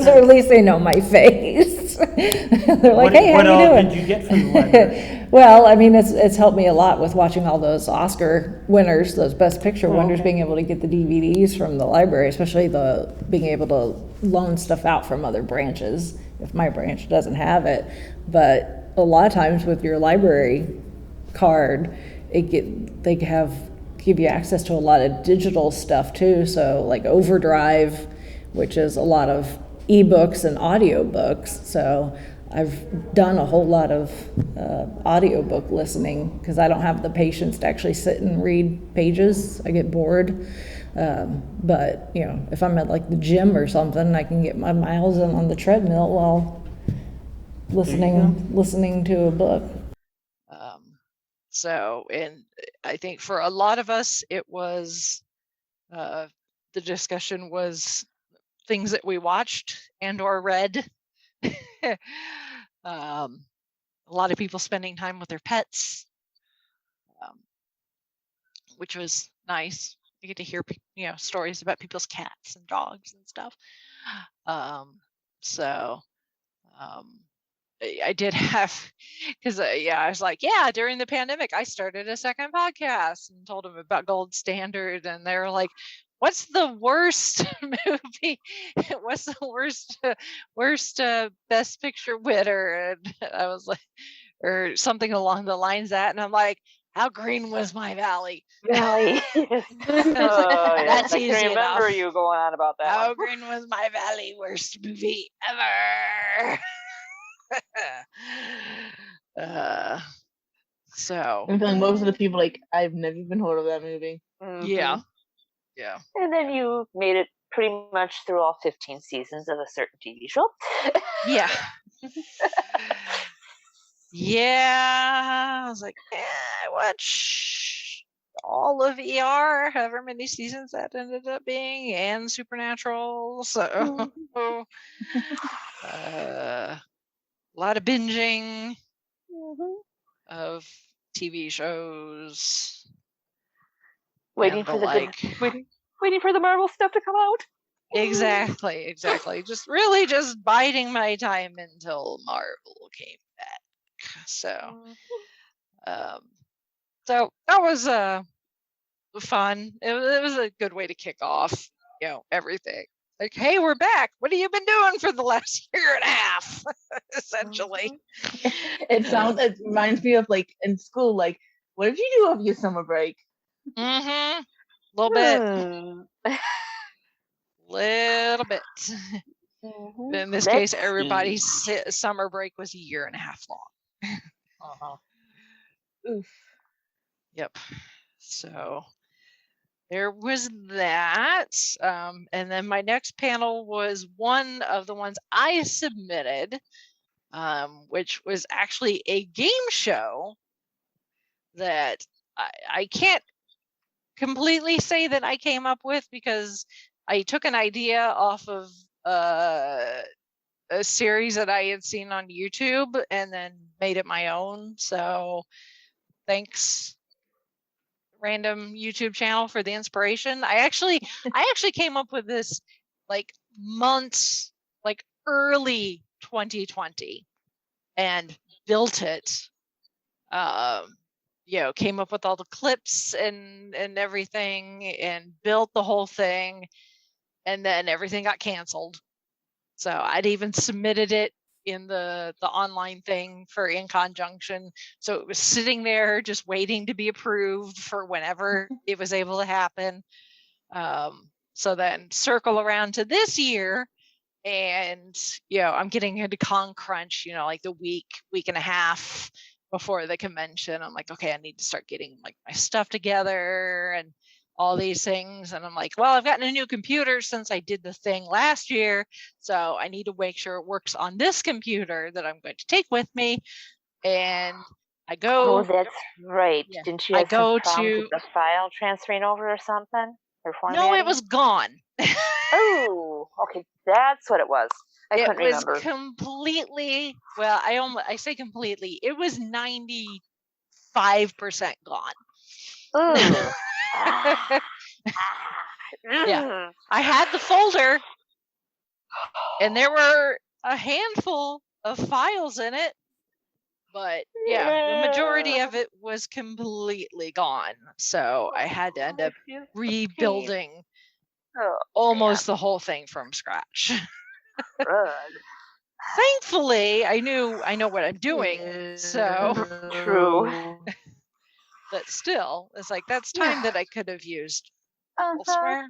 So at least they know my face. They're like, hey, how you doing? What all did you get from the library? Well, I mean, it's helped me a lot with watching all those Oscar winners, those Best Picture winners, being able to get the DVDs from the library, especially being able to loan stuff out from other branches if my branch doesn't have it. But a lot of times with your library card, they give you access to a lot of digital stuff too. So like Overdrive, which is a lot of ebooks and audiobooks. So I've done a whole lot of audiobook listening because I don't have the patience to actually sit and read pages. I get bored. But if I'm at like the gym or something, I can get my miles in on the treadmill while listening to a book. And I think for a lot of us, it was the discussion was things that we watched and or read. A lot of people spending time with their pets, which was nice. You get to hear stories about people's cats and dogs and stuff. I did have, because I was like, during the pandemic, I started a second podcast and told them about Gold Standard, and they were like, what's the worst movie? What's the worst Best Picture winner? And I was like, or something along the lines of that, and I'm like, how green was my valley? Valley. That's easy I can remember enough. you going on about that. How green was my valley? Worst movie ever. So I'm feeling most of the people like, I've never even heard of that movie. Mm-hmm. Yeah. And then you made it pretty much through all 15 seasons of a certain TV show. Yeah. I was like, I watched all of ER, however many seasons that ended up being, and Supernatural. So a lot of binging of TV shows. Waiting for the Marvel stuff to come out. Exactly. Just biding my time until Marvel came back. So that was fun. It was a good way to kick off, everything. Like, hey, we're back. What have you been doing for the last year and a half? Essentially. It reminds me of like in school, like, what did you do over your summer break? A little bit. Little bit. In this case, everybody's summer break was a year and a half long. Oof. Yep. So there was that. And then my next panel was one of the ones I submitted, which was actually a game show that I can't completely say that I came up with, because I took an idea off of a series that I had seen on YouTube and then made it my own. So thanks, random YouTube channel, for the inspiration. I actually came up with this like months, like early 2020, and built it. Came up with all the clips and everything, and built the whole thing, and then everything got canceled. So I'd even submitted it in the online thing for InConJunction. So it was sitting there just waiting to be approved for whenever it was able to happen. So then circle around to this year, and I'm getting into con crunch, like the week and a half before the convention. I'm like, okay, I need to start getting like my stuff together and all these things. And I'm like, well, I've gotten a new computer since I did the thing last year, so I need to make sure it works on this computer that I'm going to take with me. And I go. Oh, that's right. Yeah. Didn't you have some go problems to with the file transferring over or something? Or no, it formatting? was gone. Oh, okay, that's what it was. I couldn't remember. It was completely, well, I say completely, it was 95% gone. Ooh. Yeah. I had the folder, and there were a handful of files in it, but the majority of it was completely gone. So I had to end up rebuilding almost the whole thing from scratch. Thankfully, I know what I'm doing, so True. but still, it's like that's time that I could have used elsewhere.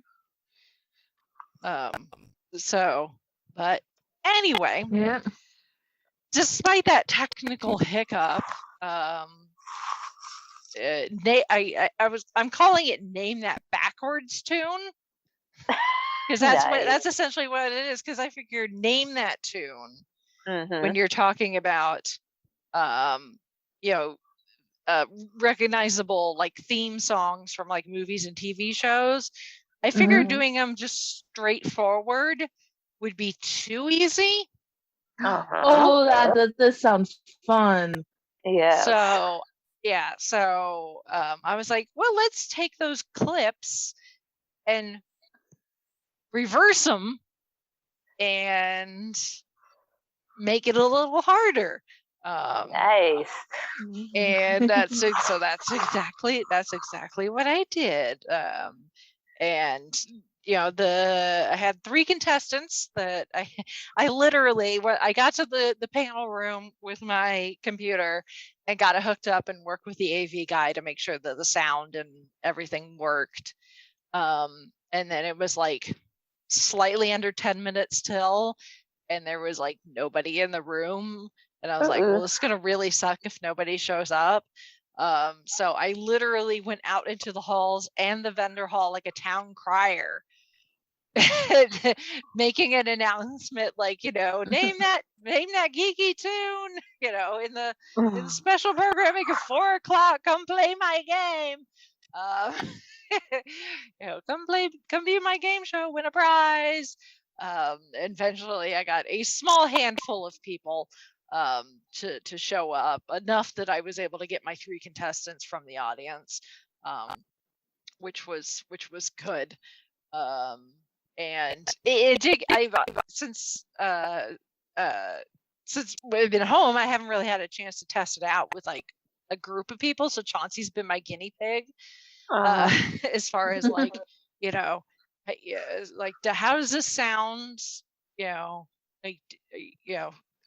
So, but anyway, despite that technical hiccup, I'm calling it Name That Backwards Tune, because that's essentially what it is. Because I figured name that tune when you're talking about recognizable like theme songs from like movies and TV shows. I figured doing them just straightforward would be too easy. Oh, that sounds fun. Yeah. So I was like, well, let's take those clips and reverse them and make it a little harder. Nice. And that's exactly what I did. And I had 3 contestants that I literally, when I got to the panel room with my computer and got it hooked up and worked with the AV guy to make sure that the sound and everything worked. And then it was like slightly under 10 minutes till, and there was like nobody in the room. And I was like, well, this is going to really suck if nobody shows up. So I literally went out into the halls and the vendor hall like a town crier, making an announcement like, name that geeky tune, in the special programming at 4:00, come play my game. Come view my game show, win a prize. Eventually I got a small handful of people to show up, enough that I was able to get my 3 contestants from the audience, which was good. And it did. Since we've been home, I haven't really had a chance to test it out with like a group of people. So Chauncey's been my guinea pig, as far as like, like how does this sound?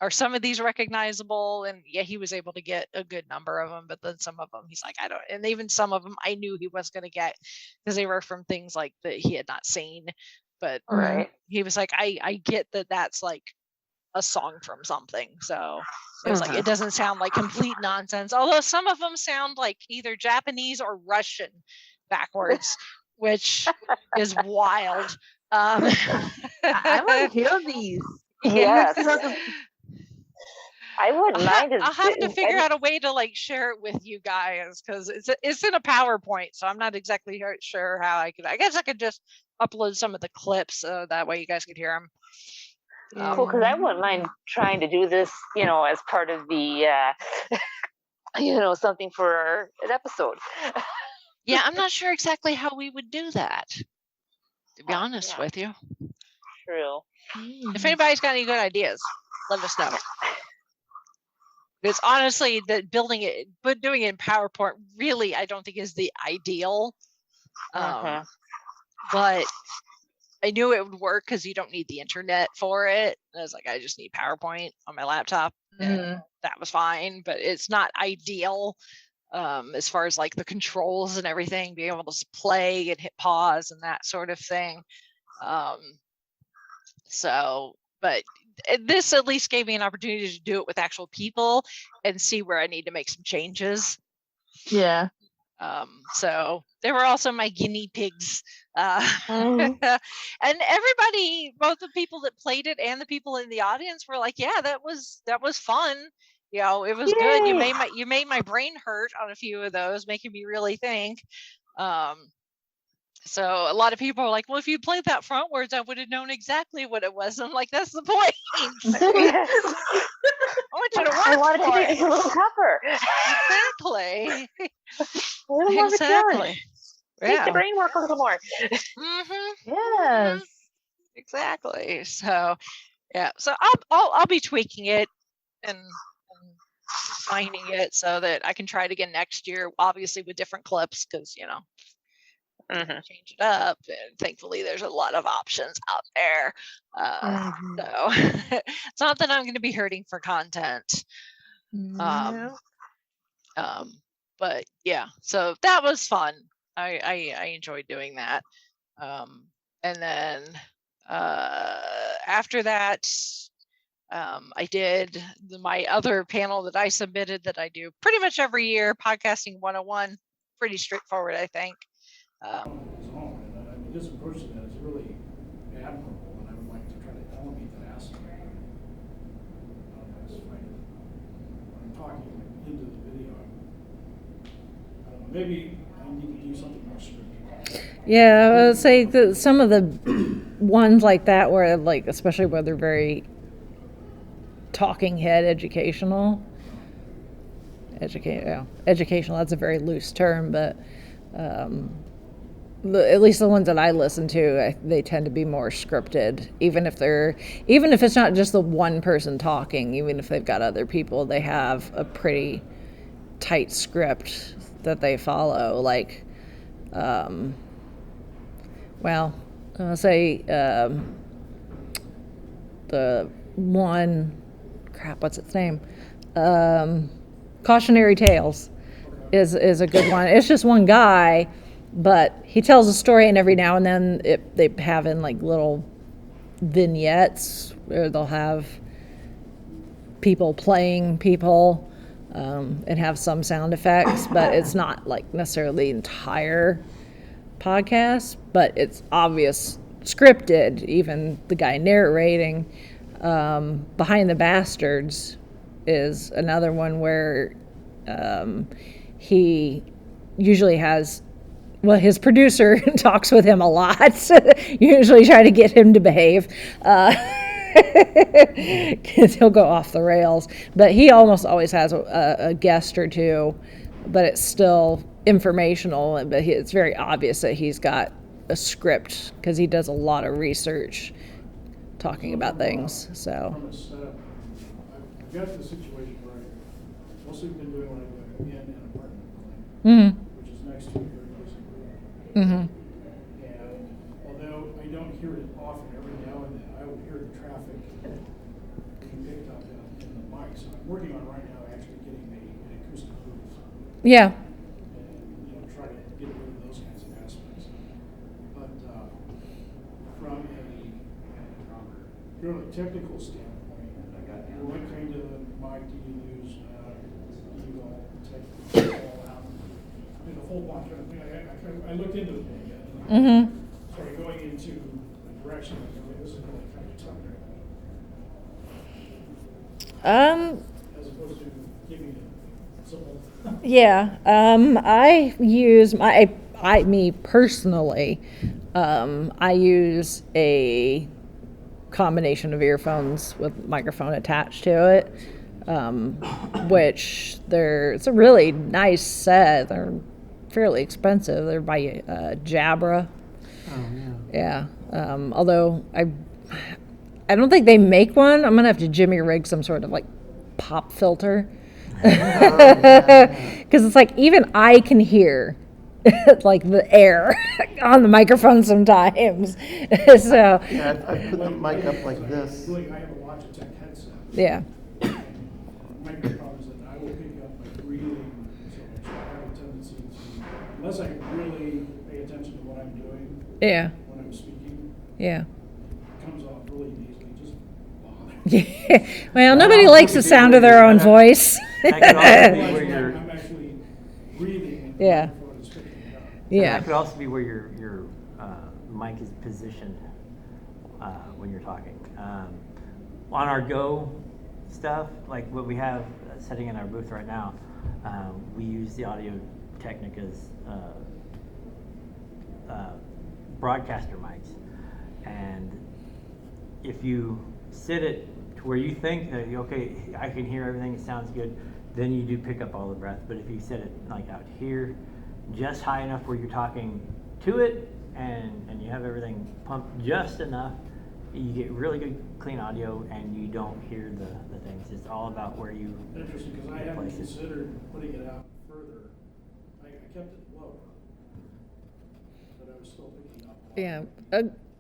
Are some of these recognizable? And he was able to get a good number of them, but then some of them he's like, I don't. And even some of them I knew he was going to get because they were from things like that he had not seen. But he was like, I get that that's like a song from something. So it was like, it doesn't sound like complete nonsense. Although some of them sound like either Japanese or Russian backwards, which is wild. I want to hear these. Yes. I wouldn't mind. I'll have to figure out a way to like share it with you guys because it's in a PowerPoint, so I'm not exactly sure how I could. I guess I could just upload some of the clips that way you guys could hear them. Cool, because I wouldn't mind trying to do this, as part of the, something for an episode. Yeah, I'm not sure exactly how we would do that, to be honest with you. True. If anybody's got any good ideas, let us know. Because honestly, doing it in PowerPoint really, I don't think is the ideal. But I knew it would work because you don't need the internet for it. And I was like, I just need PowerPoint on my laptop. And that was fine, but it's not ideal as far as like the controls and everything, being able to play and hit pause and that sort of thing. But this at least gave me an opportunity to do it with actual people and see where I need to make some changes. Yeah. So they were also my guinea pigs. And everybody, both the people that played it and the people in the audience were like, yeah, that was fun. It was good. You made my brain hurt on a few of those, making me really think. So a lot of people are like, well, if you played that frontwards, I would have known exactly what it was. I'm like, that's the point. I want you to watch. I wanted to make it a little tougher. Exactly. A little more of a challenge. Make the brain work a little more. Yes. Exactly. So, yeah. So I'll be tweaking it and refining it so that I can try it again next year, obviously with different clips, because change it up. And thankfully, there's a lot of options out there. So it's not that I'm going to be hurting for content. But yeah, so that was fun. I enjoyed doing that. And then after that, I did my other panel that I submitted that I do pretty much every year, Podcasting 101. Pretty straightforward, I think. This approach to that is really admirable, and I would like to try to elevate that aspect. When I'm talking into the video, maybe I need to do something more scripted. Yeah, I would say that some of the ones like that where, like, especially where they're very talking head educational, that's a very loose term, but at least the ones that I listen to, they tend to be more scripted. Even if it's not just the one person talking, even if they've got other people, they have a pretty tight script that they follow. Like, I'll say the one, what's its name? Cautionary Tales is a good one. It's just one guy, but he tells a story, and every now and then they have in like little vignettes where they'll have people playing people and have some sound effects, but it's not like necessarily the entire podcast, but it's obvious scripted. Even the guy narrating. Behind the Bastards is another one where he usually has, his producer talks with him a lot, usually try to get him to behave, because he'll go off the rails. But he almost always has a guest or two, but it's still informational, but it's very obvious that he's got a script because he does a lot of research talking about things. So from a setup, I've got to the situation where I've mostly been doing what I do in an apartment building, which is next to a very busy road. And although I don't hear it often, every now and then I will hear the traffic being picked up in the mic. So I'm working on right now actually getting an acoustic booth. yeah. And try to get rid of those kinds of aspects. But from a technical standpoint, what kind of mic do you use? Do you all take it all out? I mean, the whole bunch of thing. I looked into it a little bit. Sort of going into the direction of this is really kind of tough. simple. Yeah, I use me personally, I use a combination of earphones with microphone attached to it, which it's a really nice set. They're fairly expensive. They're by Jabra. Oh, yeah. Yeah. Although I don't think they make one. I'm gonna have to jimmy rig some sort of like pop filter. Because it's like even I can hear like the air on the microphone sometimes. So Yeah, I've put the mic up like this. Really, I have a Logitech headset. yeah, Microphones that I will pick up by breathing, so I have a tendency to, unless I really pay attention to what I'm doing yeah, when I'm speaking, yeah. it comes off really easily, just bother. Yeah. Well, nobody likes the sound of their own voice. That could also be where you're. I'm actually breathing and the Yeah. microphone is picking it up. Yeah. That could also be where your mic is positioned when you're talking. On our Go stuff, like what we have setting in our booth right now, we use the Audio Technica's broadcaster mics, and if you sit it to where you think that okay, I can hear everything, it sounds good, then you do pick up all the breath. But if you set it like out here, just high enough where you're talking to it, and you have everything pumped just enough, you get really good clean audio, and you don't hear the things. It's all about where you. Interesting, because I hadn't place it. considered putting it out further. I kept it low, but I was still picking up. Yeah,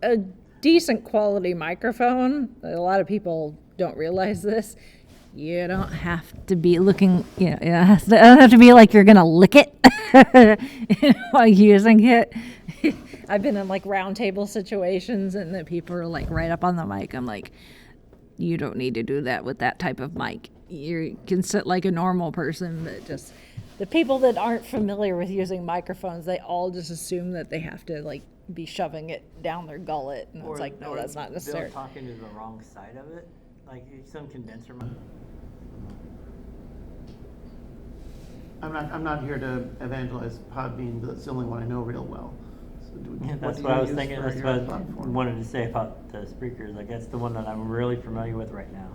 a decent quality microphone. A lot of people don't realize this. You don't have to be looking. It doesn't have to be like you're gonna lick it while using it. I've been in like round table situations, and the people are like right up on the mic. I'm like, you don't need to do that with that type of mic. You can sit like a normal person, but just the people that aren't familiar with using microphones, they all just assume that they have to like be shoving it down their gullet, and it's like, no, that's not necessary. They're talking to the wrong side of it, like some condenser mic. I'm not here to evangelize Podbean, but it's the only one I know real well. So That's what I was thinking. That's what I wanted to say about the speakers. Like that's the one that I'm really familiar with right now.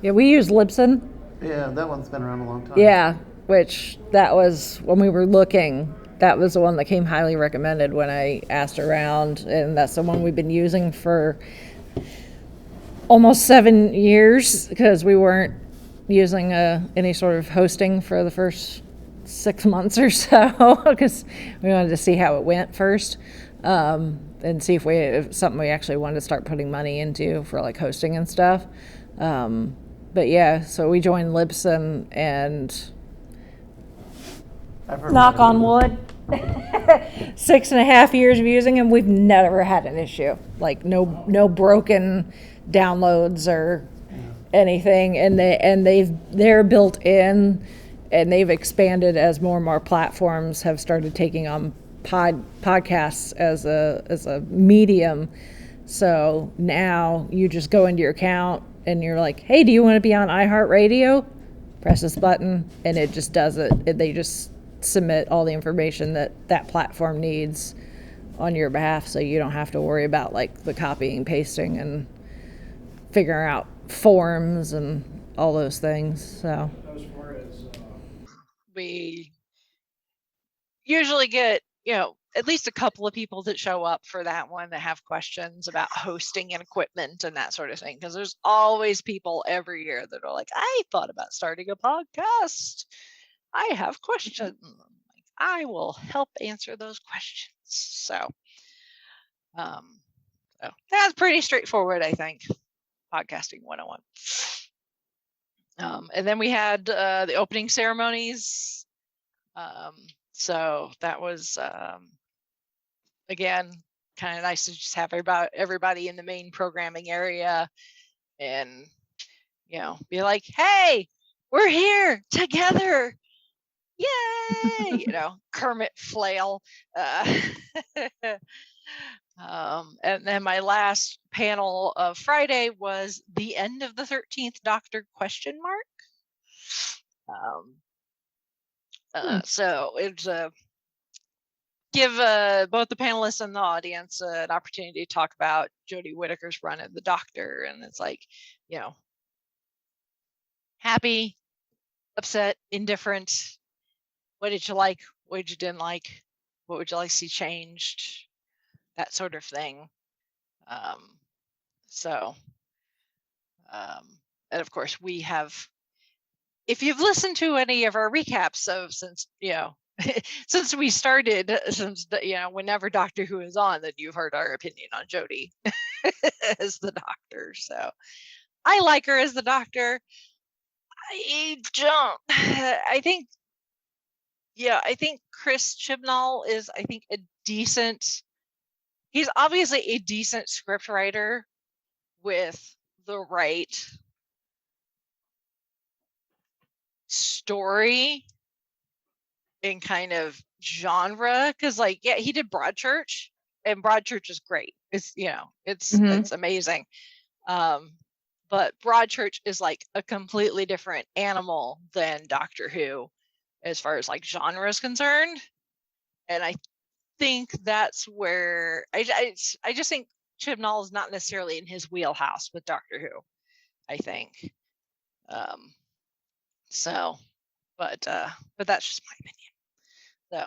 Yeah, we use Libsyn. Yeah, that one's been around a long time. Yeah, which that was when we were looking. That was the one that came highly recommended when I asked around, and that's the one we've been using for almost 7 years because we weren't using any sort of hosting for the first 6 months or so because we wanted to see how it went first, and see if something we actually wanted to start putting money into for like hosting and stuff. But yeah, so we joined Libsyn, and knock on wood, 6.5 years of using them, we've never had an issue. Like no broken downloads or anything, and they're built in, and they've expanded as more and more platforms have started taking on podcasts as a medium. So now you just go into your account and you're like, hey, do you want to be on iHeartRadio? Press this button and it just does it. They just submit all the information that platform needs on your behalf, so you don't have to worry about like the copying, pasting, and figuring out forms and all those things. So As far as we usually get, at least a couple of people that show up for that one that have questions about hosting and equipment and that sort of thing. Because there's always people every year that are like, I thought about starting a podcast. I have questions. I will help answer those questions. So that's pretty straightforward, I think. Podcasting 101. And then we had the opening ceremonies. So that was, again, kind of nice to just have everybody in the main programming area and, be like, hey, we're here together. Yay! Kermit flail. And then my last panel of Friday was the end of the 13th Doctor ? So it's give both the panelists and the audience an opportunity to talk about Jodie Whittaker's run as the Doctor, and it's like, happy, upset, indifferent. What did you like? What did you didn't like? What would you like to see changed? That sort of thing. And of course we have, if you've listened to any of our recaps of since since we started, whenever Doctor Who is on, then you've heard our opinion on Jodie as the Doctor. So I like her as the Doctor. I think Chris Chibnall is, he's obviously a decent scriptwriter with the right story and kind of genre, because he did Broadchurch, and Broadchurch is great. It's it's amazing. But Broadchurch is like a completely different animal than Doctor Who as far as genre is concerned. And I think that's where I just think Chibnall is not necessarily in his wheelhouse with Doctor Who, I think. But that's just my opinion. So,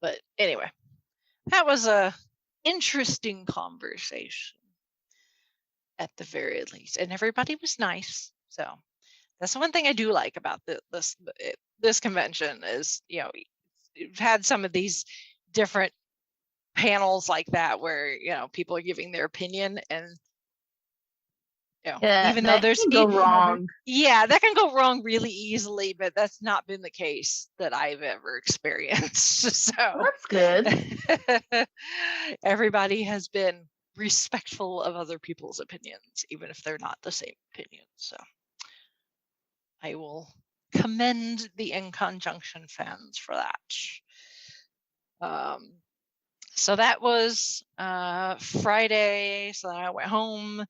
but anyway, that was a interesting conversation at the very least, and everybody was nice. So that's the one thing I do like about this convention is, you've had some of these different panels like that where people are giving their opinion, and even though there's go wrong. Yeah, that can go wrong really easily, but that's not been the case that I've ever experienced. So That's good. Everybody has been respectful of other people's opinions, even if they're not the same opinion. So I will commend the InConJunction fans for that. So that was Friday. So then I went home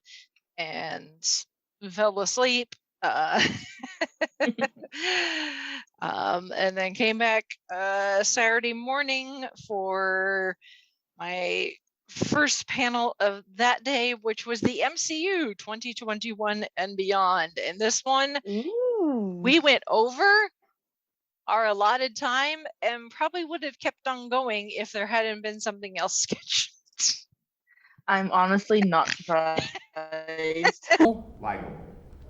and fell asleep. And then came back Saturday morning for my first panel of that day, which was the MCU 2021 and beyond. And this one, we went over our allotted time and probably would have kept on going if there hadn't been something else scheduled. I'm honestly not surprised. Like,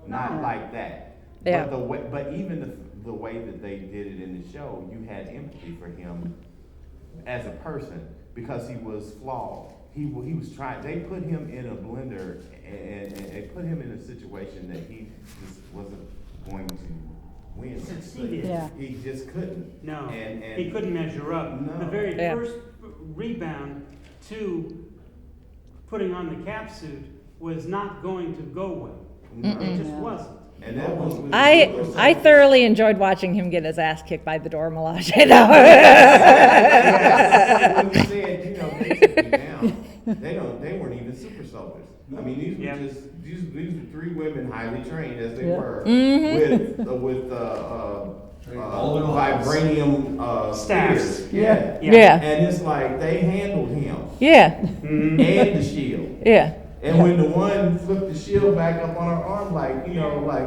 not like that. Yeah. But even the way that they did it in the show, you had empathy for him as a person because he was flawed. He was trying. They put him in a blender and they put him in a situation that he just wasn't going to win. Succeeded. Yeah. He just couldn't. No, and he couldn't measure up. No. The very Yeah. first rebound to putting on the cap suit was not going to go well. It just wasn't. And that was I thoroughly enjoyed watching him get his ass kicked by the Dora Milaje. You know? When you said, they took me down, they weren't even super soldiers. I mean, these were these were three women highly trained as they were with vibranium Staffs. spears. Yeah. And it's like they handled him. Yeah. And the shield. Yeah. And when the one flipped the shield back up on her arm, like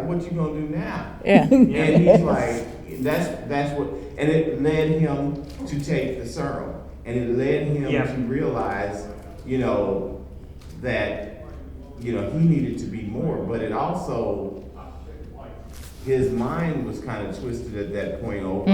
what you gonna do now? Yeah. And he's like, that's what, and it led him to take the serum, and it led him to realize, that, he needed to be more, but it also, his mind was kind of twisted at that point over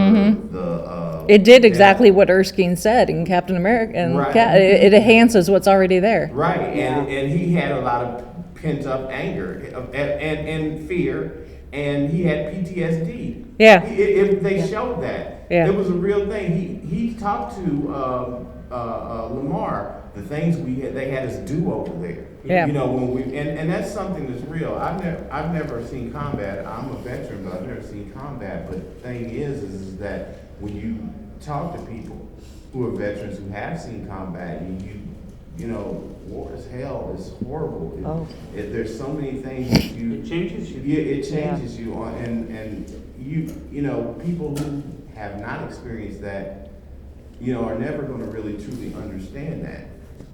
the. It did exactly what Erskine said in Captain America, and it enhances what's already there. Right, and he had a lot of pent up anger and fear, and he had PTSD. Yeah. They showed that. Yeah. It was a real thing. He talked to Lamar the things they had us do over there. Yeah. When we and that's something that's real. I've never seen combat. I'm a veteran, but I've never seen combat. But the thing is that when you talk to people who are veterans who have seen combat, war is hell. It's horrible. There's so many things that It changes you. Yeah, it changes you, and you know, people who have not experienced that, you know, are never going to really truly understand that.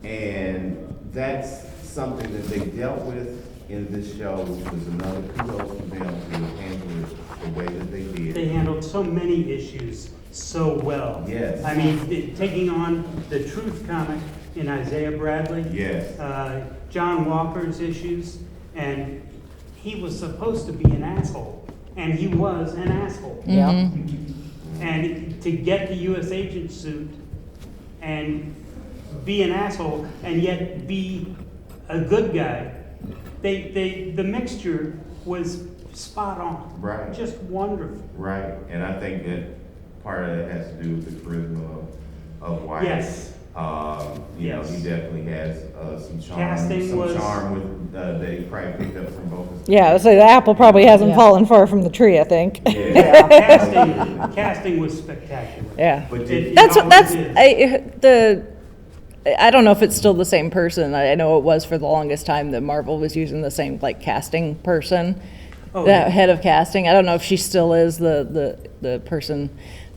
And that's something that they dealt with in this show, which was another kudos to them to handle it the way that they did. They handled so many issues so well. Yes. I mean, taking on the Truth comic in Isaiah Bradley. Yes. John Walker's issues, and he was supposed to be an asshole, and he was an asshole. Yeah. And to get the U.S. agent suit and be an asshole and yet be a good guy, the mixture was spot on. Right. Just wonderful. Right, and I think that part of that has to do with the charisma of Wyatt. Yes. You know, Yes. he definitely has some charm. Casting some was- charm with that he probably picked up from both. Yeah, so the apple probably hasn't fallen far from the tree, I think. Yeah. Casting was spectacular. Yeah. But It- did, it That's what, always is. I don't know if it's still the same person. I know it was for the longest time that Marvel was using the same, like, casting person. Oh, That yeah. head of casting. I don't know if she still is the person,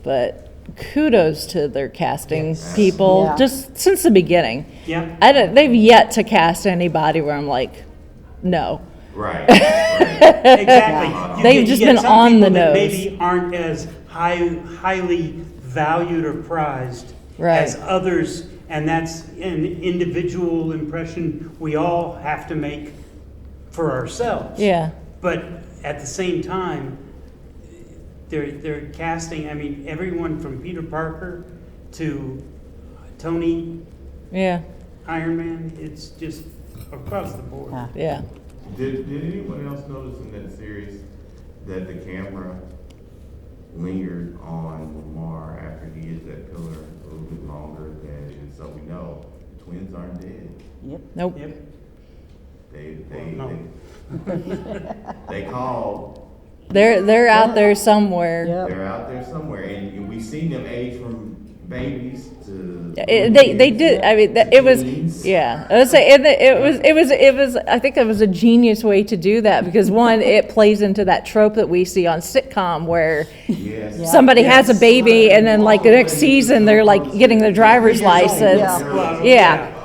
but kudos to their casting people, Yeah. just since the beginning. Yeah. They've yet to cast anybody where I'm like, no. right. Exactly. You They've get- just you get been some on people the that nose. maybe aren't as highly valued or prized Right. as others, and that's an individual impression we all have to make for ourselves. Yeah. But at the same time, they're casting, I mean, everyone from Peter Parker to Tony, Yeah. Iron Man, it's just across the board. Yeah. Did anyone else notice in that series that the camera lingered on Lamar after he hit that pillar a little bit longer than, and so we know the twins aren't dead. Yep. Nope. Yep. They called. They're out there somewhere. Yep. They're out there somewhere, and we've seen them age from babies to. They did. I mean, it was. teens. Yeah, I would say it was. I think it was a genius way to do that because one, it plays into that trope that we see on sitcom where Yes. somebody has a baby and then like the next season they're like getting their driver's license. Yeah.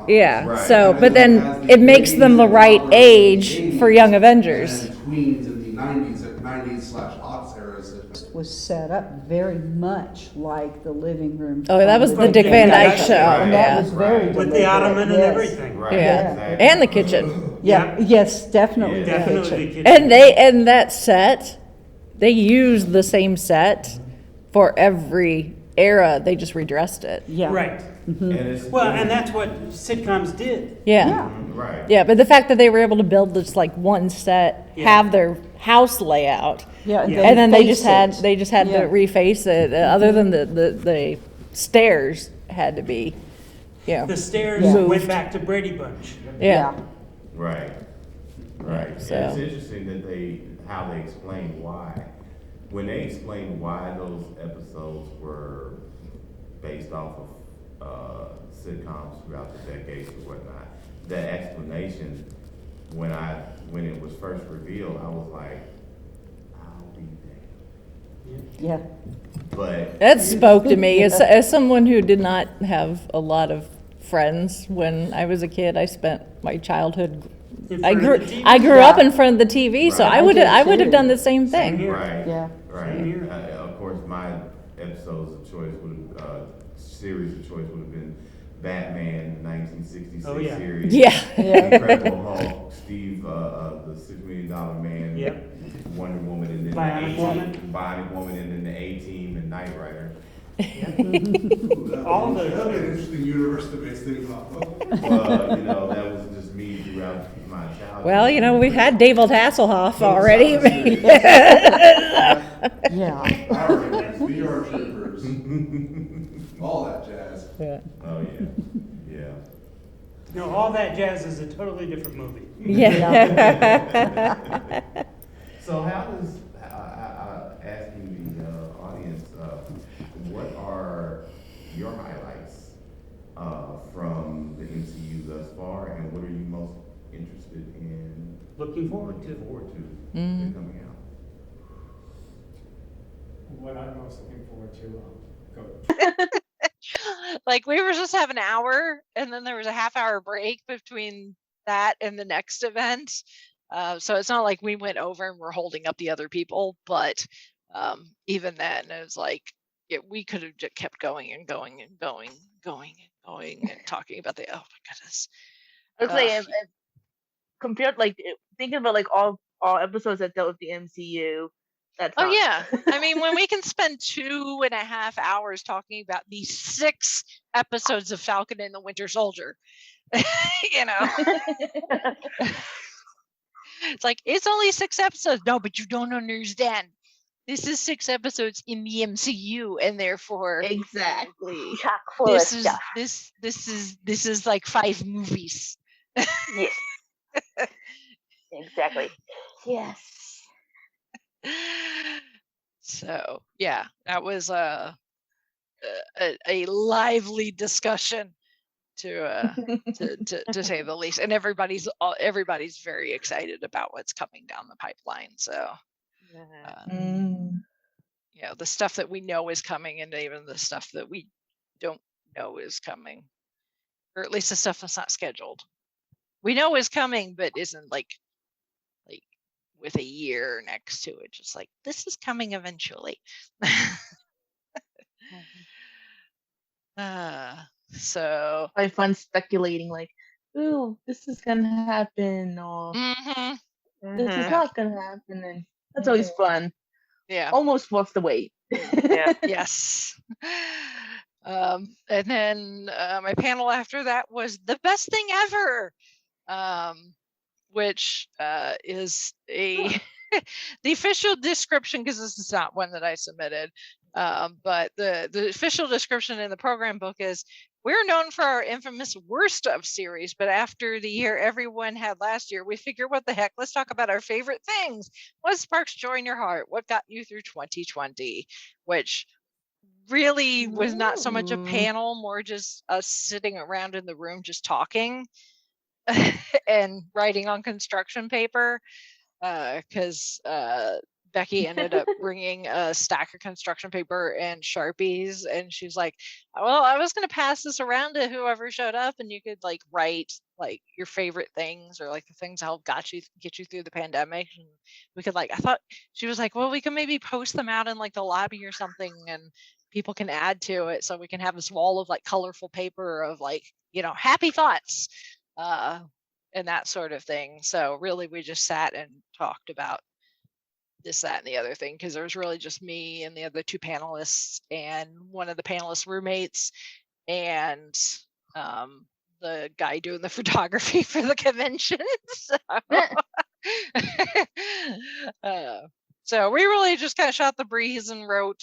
Yeah. Right. So, but then it makes them the right age for Young Avengers. And Queens in the 90s/aughts eras. Was set up very much like the living room. Oh, that was the From Dick Van Dyke Dick Show. And that Yeah. was very Right. With the deliberate, ottoman and yes. everything. Right. Yeah. Exactly. And the kitchen. Yeah, yes, definitely. Yeah. the Definitely kitchen. the kitchen. And that set, they used the same set for every era. They just redressed it. Yeah. Right. And it's, Well, and that's what sitcoms did. Yeah. right. Yeah, but the fact that they were able to build this like one set, Yeah. have their house layout, Yeah, Yeah. and then they face just had it. to Yeah. reface it. Other than the stairs had to be, The stairs Yeah. went Moved. back to Brady Bunch. yeah. Right. Right. So- And it's interesting that how they explain why. When they explain why those episodes were based off of sitcoms throughout the decades or whatnot, that explanation, when it was first revealed, I was like, I'll be damned. Yeah. But That spoke to me as someone who did not have a lot of friends when I was a kid. I spent my childhood. In I front grew of the TV. I grew up in front of the TV, so Right. I would have too. done the same thing. here. Right. Yeah. Right. Same here. Of course, my episodes of choice series of choice would have been Batman, 1966 Oh, yeah. series. Yeah. Incredible Hulk, Steve, the $6 Million Man. Yep. Wonder Woman, and then Bionic the Woman. A-Team, Bionic Woman, and then the A-Team and Knight Rider. All the- That'd be an interesting universe to base things off of. You know, that was just me throughout my childhood. Well, you know, we've had David Hasselhoff already. Yeah. Power Rangers, VR Troopers, all that jazz. Yeah. Oh, yeah. Yeah. No, all that jazz is a totally different movie. Yeah. So how does, asking the audience, what are your highlights from the MCU thus far, and what are you most interested in Looking forward to. coming out? what I'm most looking forward to. Go. Like we were supposed to have an hour, and then there was a half-hour break between that and the next event. So it's not like we went over and we're holding up the other people, but even then, it was like we could have just kept going and going and going, and talking about the. Oh my goodness! It's like if compared, like thinking about like all episodes that dealt with the MCU. That's oh yeah, I mean when we can spend 2.5 hours talking about these 6 episodes of Falcon and the Winter Soldier, you know. It's like it's only 6 episodes. No, but you don't understand. This is 6 episodes in the MCU, and therefore exactly chock full of stuff. This is like 5 movies. Yes. Exactly. Yes. So yeah, that was a lively discussion to say the least, and everybody's very excited about what's coming down the pipeline. So you know, the stuff that we know is coming, and even the stuff that we don't know is coming, or at least the stuff that's not scheduled. We know is coming, but isn't like with a year next to it, just like this is coming eventually. So I find speculating like, ooh, this is gonna happen, or this is not gonna happen, and that's always fun. Yeah, almost worth the wait. Yeah. Yes. And then my panel after that was the best thing ever, which is the official description, because this is not one that I submitted, but the official description in the program book is, we're known for our infamous worst of series, but after the year everyone had last year, we figure, what the heck, let's talk about our favorite things. What sparks joy in your heart? What got you through 2020? Which really was not so much a panel, more just us sitting around in the room just talking and writing on construction paper, because Becky ended up bringing a stack of construction paper and Sharpies, and she's like, well, I was going to pass this around to whoever showed up, and you could like write like your favorite things, or like the things that helped get you through the pandemic, and we could, like, I thought she was like, well, we can maybe post them out in like the lobby or something, and people can add to it, so we can have this wall of like colorful paper of like, you know, happy thoughts and that sort of thing. So really we just sat and talked about this, that, and the other thing, because there was really just me and the other 2 panelists and one of the panelists' roommates and the guy doing the photography for the convention. So we really just kind of shot the breeze and wrote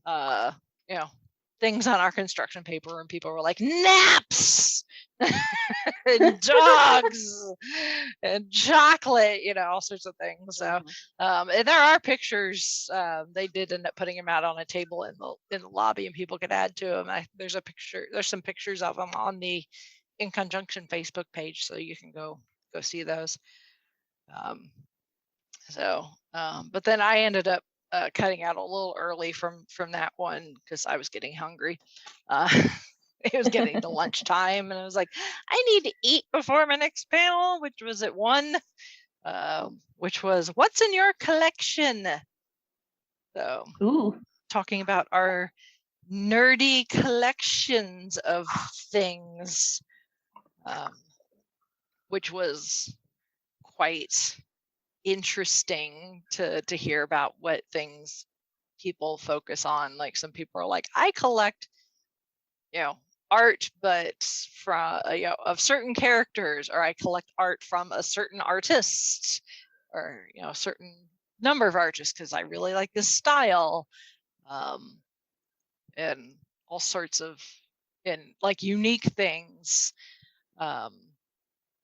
you know, things on our construction paper, and people were like, naps and dogs and chocolate, you know, all sorts of things. So and there are pictures. They did end up putting them out on a table in the lobby, and people could add to them. There's some pictures of them on the InConJunction Facebook page, so you can go see those. But then I ended up cutting out a little early from that one, because I was getting hungry. It was getting to lunchtime, and I was like, I need to eat before my next panel, which was at 1, which was what's in your collection. So talking about our nerdy collections of things, which was quite interesting to hear about what things people focus on. Like some people are like, I collect, you know, art, but from of certain characters, or I collect art from a certain artist, or a certain number of artists because I really like this style, and all sorts of like unique things.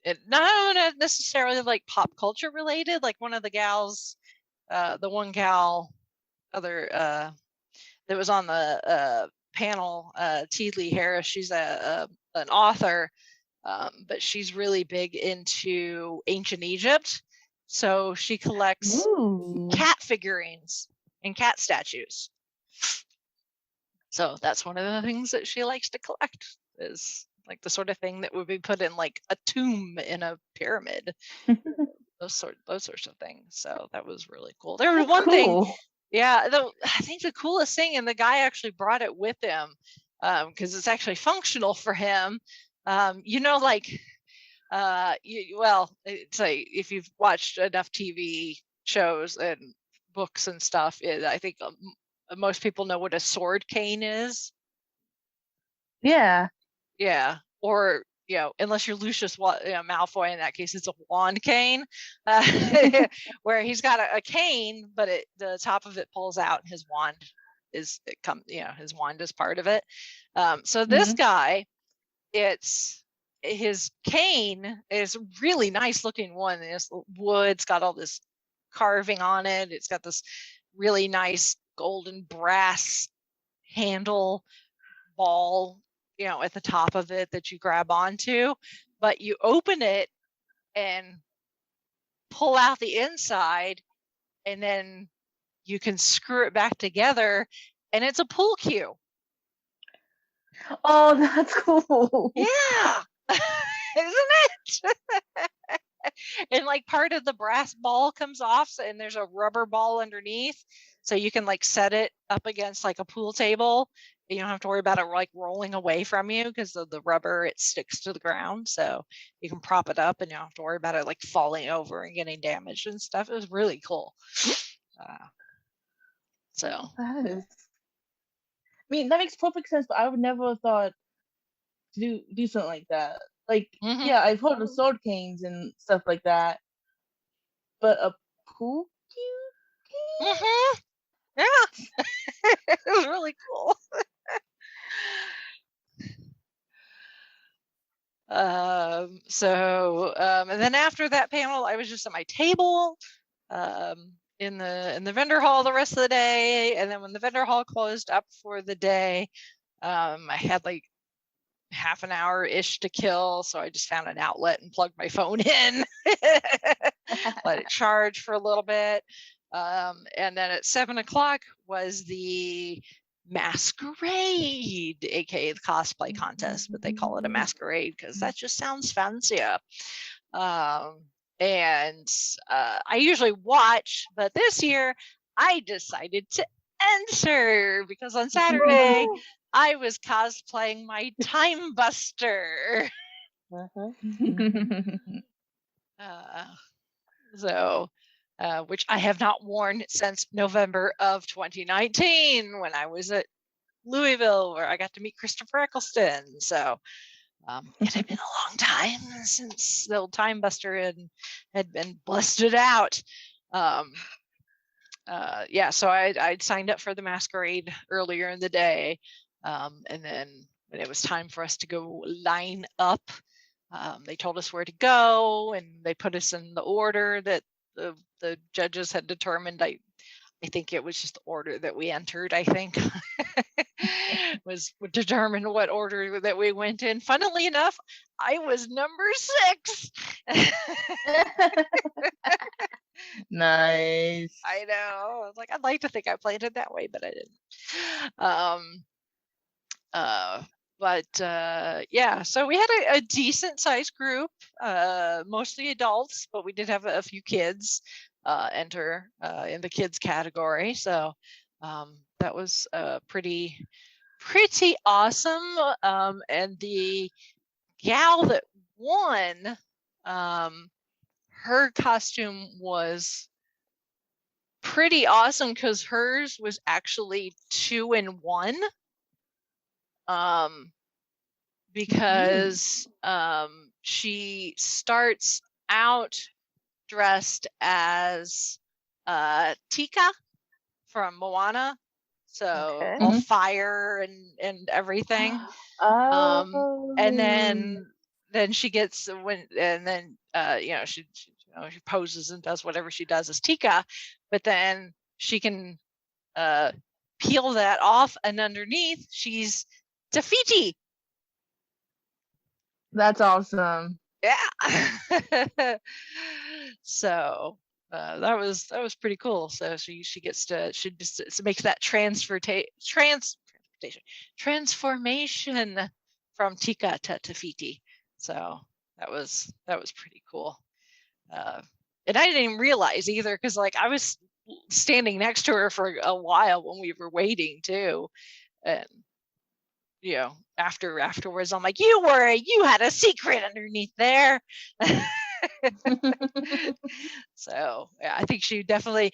It not necessarily like pop culture related. Like one of the gals, the one gal, that was on the panel, T. Lee Harris. She's an author, but she's really big into ancient Egypt. So she collects cat figurines and cat statues. So that's one of the things that she likes to collect, is like the sort of thing that would be put in like a tomb in a pyramid. those sorts of things. So that was really cool. There was one thing, Cool. yeah, I think the coolest thing, and the guy actually brought it with him, because it's actually functional for him. Like it's like if you've watched enough TV shows and books and stuff, I think most people know what a sword cane is. Yeah. Yeah, or unless you're Lucius Malfoy, in that case, it's a wand cane, where he's got a cane, but the top of it pulls out, and his wand his wand is part of it. So this guy, his cane is a really nice looking one. It's wood. It's got all this carving on it. It's got this really nice golden brass handle ball, at the top of it that you grab onto, but you open it and pull out the inside, and then you can screw it back together, and it's a pool cue. Oh, that's cool. Yeah. Isn't it? And like part of the brass ball comes off, and there's a rubber ball underneath, so you can like set it up against like a pool table. You don't have to worry about it like rolling away from you, because of the rubber, it sticks to the ground, so you can prop it up and you don't have to worry about it like falling over and getting damaged and stuff. It was really cool. So that is, that makes perfect sense, but I would never have thought to do something like that. Like, yeah, I've heard of sword canes and stuff like that, but a pool cue? Yeah. It was really cool. And then after that panel, I was just at my table in the vendor hall the rest of the day. And then when the vendor hall closed up for the day, I had like half an hour ish to kill, so I just found an outlet and plugged my phone in, let it charge for a little bit, and then at 7:00 was the masquerade, aka the cosplay contest, but they call it a masquerade because that just sounds fancier. And I usually watch, but this year I decided to enter, because on Saturday I was cosplaying my Time Buster. Which I have not worn since November of 2019, when I was at Louisville, where I got to meet Christopher Eccleston. So it had been a long time since the old Time Buster had been busted out. So I'd signed up for the masquerade earlier in the day. And then when it was time for us to go line up, they told us where to go, and they put us in the order that the judges had determined. I think it was just the order that we entered, I think, was determined what order that we went in. Funnily enough, I was number 6. Nice. I know. I was like, I'd like to think I played it that way, but I didn't. So we had a decent sized group, mostly adults, but we did have a few kids enter in the kids category. So that was pretty awesome. And the gal that won, her costume was pretty awesome, because hers was actually 2 in 1. Because she starts out dressed as Tika from Moana, so all fire and everything. And then she gets she poses and does whatever she does as Tika, but then she can peel that off, and underneath she's Tafiti. That's awesome. Yeah. So that was pretty cool. So she just makes that transformation from Tika to Tafiti. So that was pretty cool. And I didn't even realize either, because like I was standing next to her for a while when we were waiting too, and afterwards I'm like, you had a secret underneath there. So yeah, I think she definitely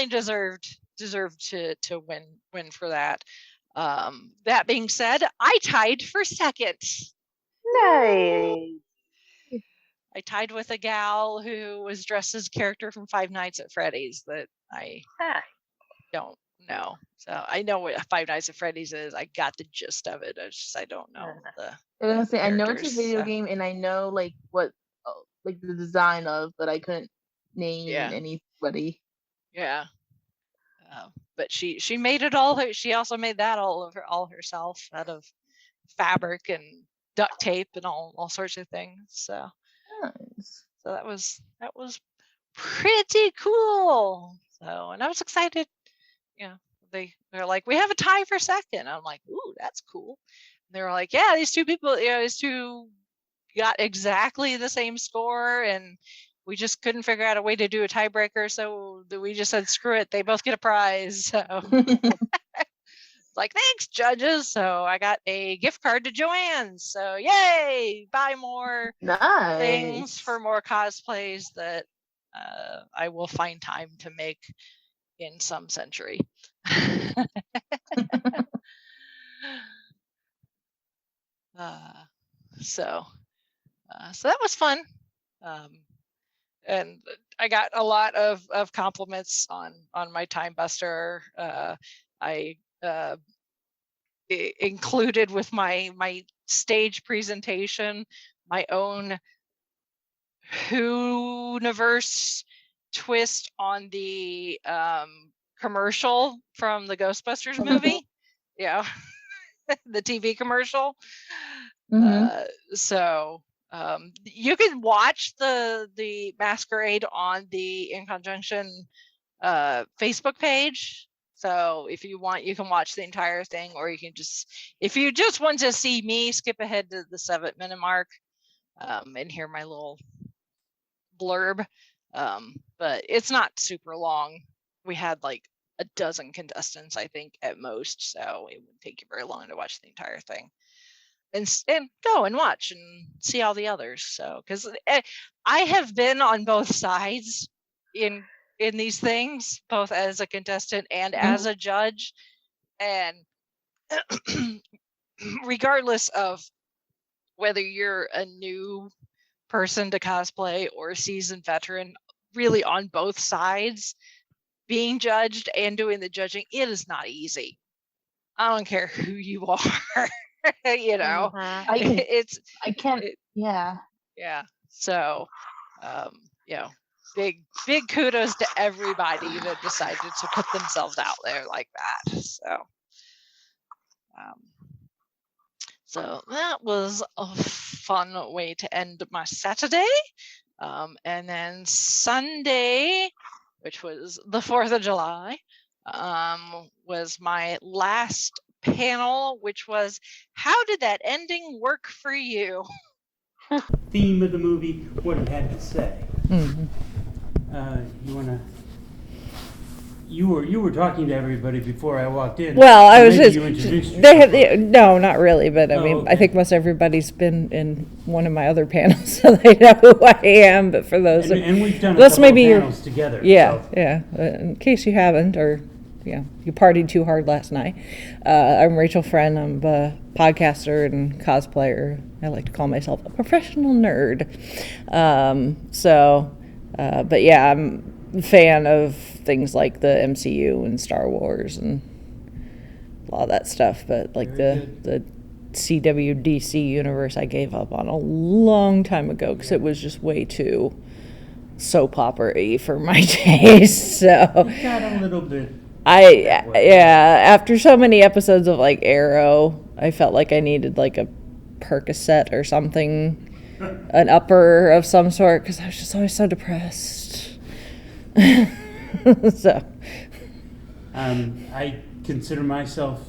deserved to win for that. That being said, I tied for second. Nice. I tied with a gal who was dressed as a character from Five Nights at Freddy's that I don't know. So I know what Five Nights at Freddy's is. I got the gist of it. I don't know the. I was gonna say, I know it's a characters, video so. game, and I know like what like the design of, but I couldn't name anybody. Yeah. But she made it all. She also made that all herself out of fabric and duct tape and all sorts of things. So. Nice. So that was pretty cool. So, and I was excited. They're like, we have a tie for second. I'm like, ooh, that's cool. And they were like, yeah, these two got exactly the same score, and we just couldn't figure out a way to do a tiebreaker, so we just said, screw it, they both get a prize. So like, thanks, judges. So I got a gift card to Joann's. So yay, buy more things for more cosplays that I will find time to make in some century. So that was fun. And I got a lot of compliments on my Time Buster. I included with my stage presentation my own Who-niverse twist on the commercial from the Ghostbusters movie. Yeah. The TV commercial. So you can watch the masquerade on the InConJunction Facebook page. So if you want, you can watch the entire thing, or you can if you just want to see me, skip ahead to the 7-minute mark and hear my little blurb. But it's not super long. We had like a dozen contestants, I think, at most, so it wouldn't take you very long to watch the entire thing. And go and watch and see all the others. So, because I have been on both sides in these things, both as a contestant and as a judge, and regardless of whether you're a new person to cosplay or a seasoned veteran, really on both sides, being judged and doing the judging, it is not easy. I don't care who you are. Yeah. So, big kudos to everybody that decided to put themselves out there like that. So that was a fun way to end my Saturday. And then Sunday, which was the 4th of July, was my last panel, which was, how did that ending work for you? Theme of the movie, what it had to say. Mm-hmm. You were talking to everybody before I walked in. Well, I was just, you introduced no, not really, but I mean, okay. I think most everybody's been in one of my other panels, so they know who I am, but for those and we've done a this couple may of be panels together. Yeah, so. yeah. In case you haven't, or you partied too hard last night. I'm Rachel Friend. I'm a podcaster and cosplayer. I like to call myself a professional nerd. But yeah, I'm a fan of things like the MCU and Star Wars and a lot of that stuff. But like the CWDC universe, I gave up on a long time ago because it was just way too soap opera-y for my taste. So Got a little bit. After so many episodes of like Arrow, I felt like I needed like a Percocet or something, an upper of some sort, because I was just always so depressed. So, I consider myself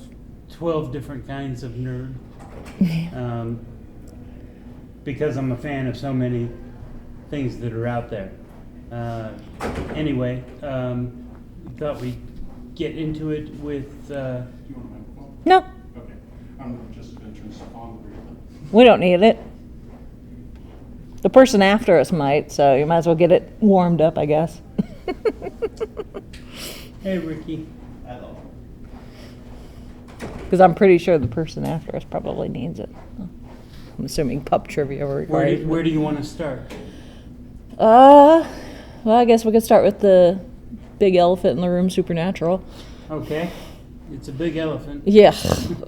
12 different kinds of nerd. Because I'm a fan of so many things that are out there. Anyway, thought we'd get into it with. Do you want a microphone? no, Okay. I'm just venturing on the we don't need it. The person after us might, so you might as well get it warmed up, I guess. Hey, Ricky. Hello. Because I'm pretty sure the person after us probably needs it. I'm assuming pub trivia will require it. Where do you want to start? Well, I guess we could start with the big elephant in the room, Supernatural. Okay. It's a big elephant. Yeah.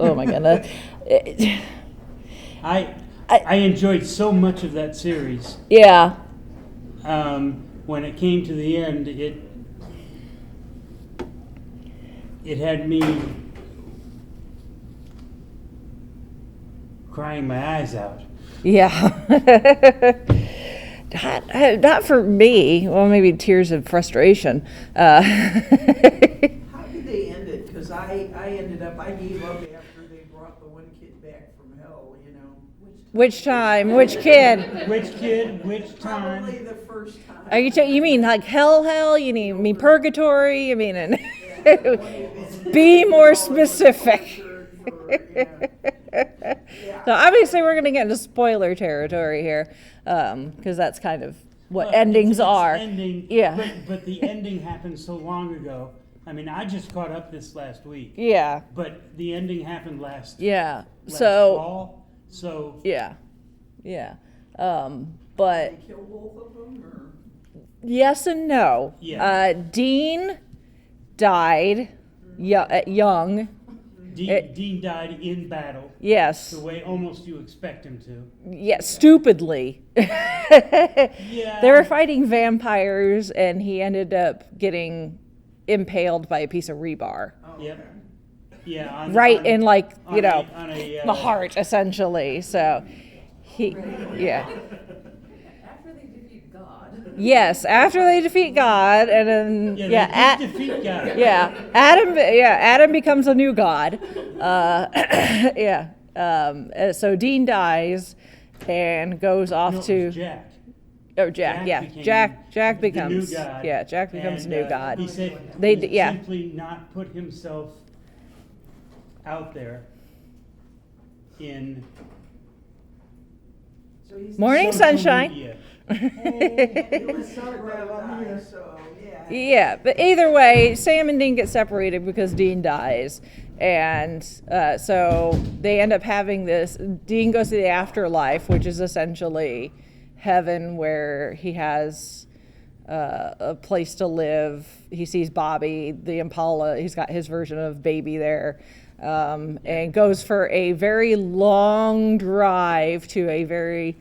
Oh my goodness. I enjoyed so much of that series. Yeah. When it came to the end, it had me crying my eyes out. Yeah. Not for me. Well, maybe tears of frustration. How did they end it? Because I gave up after they brought the one kid back from hell, you know. Which time? Which kid? Which kid? Which time? Probably the first time. Are you mean like hell? You mean purgatory? You mean be more specific. So obviously we're going to get into spoiler territory here, because that's kind of what endings are. Ending, yeah. But the ending happened so long ago. I mean, I just caught up this last week. Yeah. But the ending happened last fall. So yeah. But Did they kill both of them, or? Yes and no. Yeah. Dean died young. Dean died in battle. Yes. The way almost you expect him to. Yeah, stupidly. Yeah. They were fighting vampires, and he ended up getting impaled by a piece of rebar. Oh, Yep. okay. Yeah. In the heart, essentially. So, yeah. After they defeat God. Yes, after they defeat God, and then they did defeat God. Adam becomes a new god. So Dean dies and goes off to Jack. Oh, Jack. Jack becomes the new god. Yeah, Jack becomes And, a new god. He said simply not put himself out there in So he's Morning social sunshine. media. Yeah, but either way, Sam and Dean get separated because Dean dies. And so they end up having this. Dean goes to the afterlife, which is essentially heaven, where he has a place to live. He sees Bobby, the Impala. He's got his version of Baby there. And goes for a very long drive to a very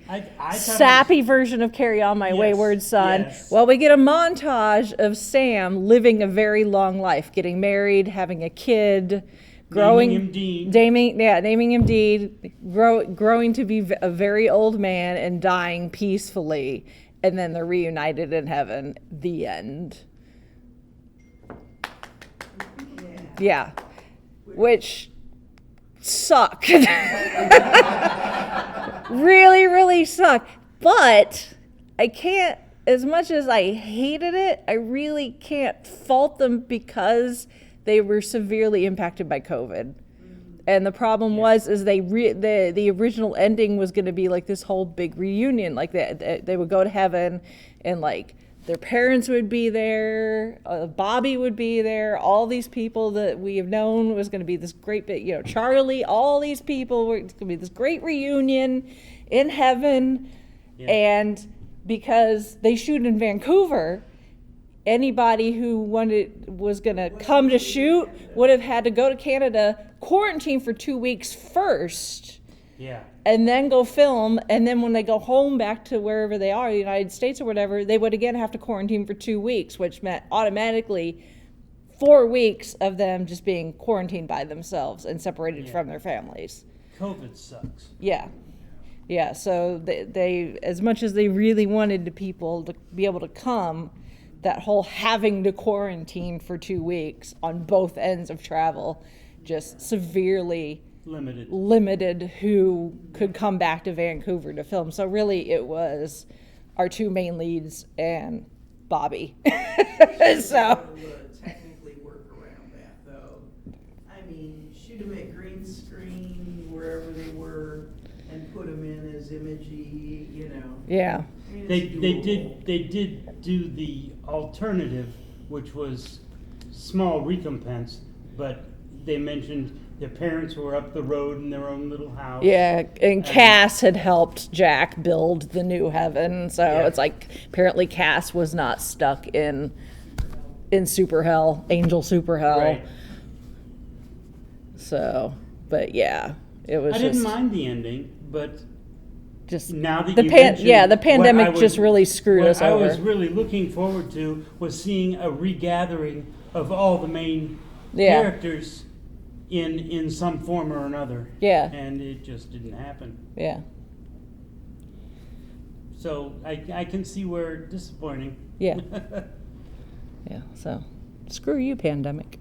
sappy version of Carry On My Wayward Son. Yes. Well, we get a montage of Sam living a very long life, getting married, having a kid, growing, naming him Dean, growing to be a very old man and dying peacefully, and then they're reunited in heaven. The end. Yeah. Which sucked. Really, really sucked. But I can't, as much as I hated it, I really can't fault them because they were severely impacted by COVID. And the problem is the original ending was going to be like this whole big reunion. Like they would go to heaven and like their parents would be there, Bobby would be there, all these people that we have known was going to be this great big, Charlie, all these people, it's going to be this great reunion in heaven. Yeah. And because they shoot in Vancouver, anybody who was going to come to shoot would have had to go to Canada, quarantine for 2 weeks first. Yeah. And then go film, and then when they go home back to wherever they are, the United States or whatever, they would again have to quarantine for 2 weeks, which meant automatically 4 weeks of them just being quarantined by themselves and separated from their families. COVID sucks. Yeah. So they as much as they really wanted the people to be able to come, that whole having to quarantine for 2 weeks on both ends of travel just severely limited who could come back to Vancouver to film. So really it was our two main leads and Bobby. So technically work around that though. I mean, shoot them at green screen wherever they were and put them in as imagey, you know. Yeah. I mean, They did do the alternative, which was small recompense, but they mentioned their parents were up the road in their own little house. Yeah, and Cass had helped Jack build the new heaven, so it's like apparently Cass was not stuck in super hell, angel super hell. Right. So, but yeah, it was. I didn't mind the ending, but just now that the you mentioned the pandemic just really screwed us over. What I was really looking forward to was seeing a regathering of all the main characters in some form or another. Yeah. And it just didn't happen. Yeah. So I can see where disappointing. Yeah. Yeah, so screw you, pandemic.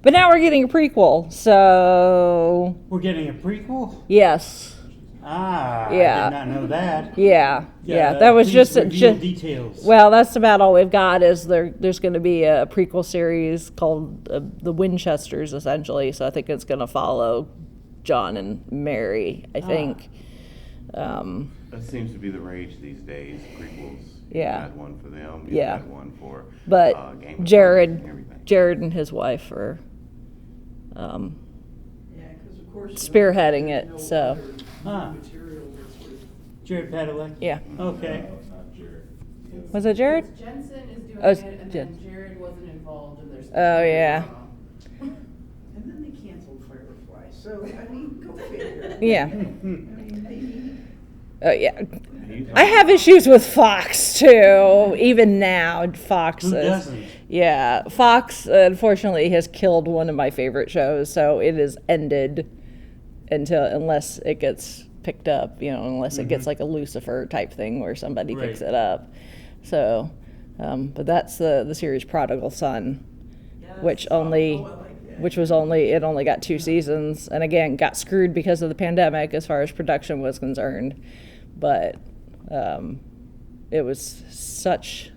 But now we're getting a prequel, so... We're getting a prequel? Yes. Ah, yeah. I did not know that. Yeah. That was just details. Well, that's about all we've got. Is there's going to be a prequel series called The Winchesters, essentially. So I think it's going to follow John and Mary. I think. That seems to be the rage these days. Prequels. You had one for them. You had one for. But Game of Jared Thrones and his wife are yeah, because of course spearheading it. So. Material that's with Jared Padalecki? Yeah. Okay. No, it's not Jared. Was it Jared? Jensen is doing Oh, it, and Jen. then Jared wasn't involved, and there's. Oh yeah. and then they canceled Firefly. So I mean, go figure. Yeah. I mean, Oh yeah. I have issues with Fox too. Even now, Fox Who is. doesn't? Yeah, Fox unfortunately has killed one of my favorite shows, so it is ended unless it gets picked up, unless it gets like a Lucifer type thing where somebody picks it up. So, but that's the series Prodigal Son, which only got 2 seasons, and again got screwed because of the pandemic as far as production was concerned, but it was such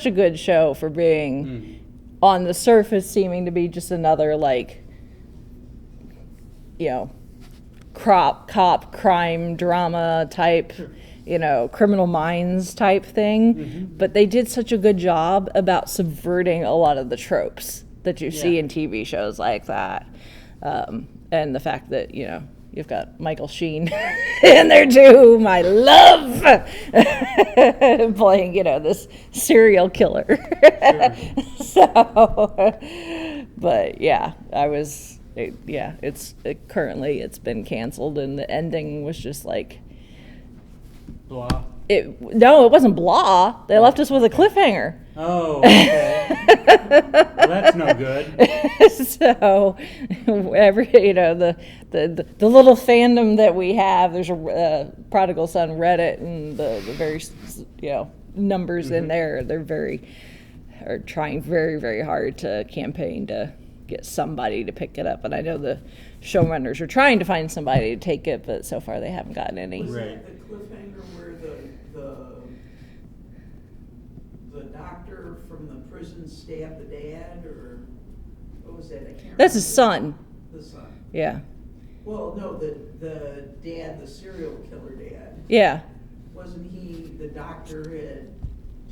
a good show for being on the surface seeming to be just another cop crime drama type, Criminal Minds type thing. But they did such a good job about subverting a lot of the tropes that you see in TV shows like that. And the fact that, you've got Michael Sheen in there too, whom I love, playing, this serial killer. So, but yeah, currently it's been canceled, and the ending was just like blah. No, it wasn't blah. They left us with a cliffhanger. Oh, okay. Well, that's no good. So, the little fandom that we have, there's a Prodigal Son Reddit, and the very, numbers in there. Are trying very, very hard to campaign to get somebody to pick it up. And I know the showrunners are trying to find somebody to take it, but so far they haven't gotten any. Was that the cliffhanger where the doctor from the prison stabbed the dad, or what was that? I can't remember. That's his son. The son. Yeah. Well, no, the dad, the serial killer dad. Yeah. Wasn't he, the doctor had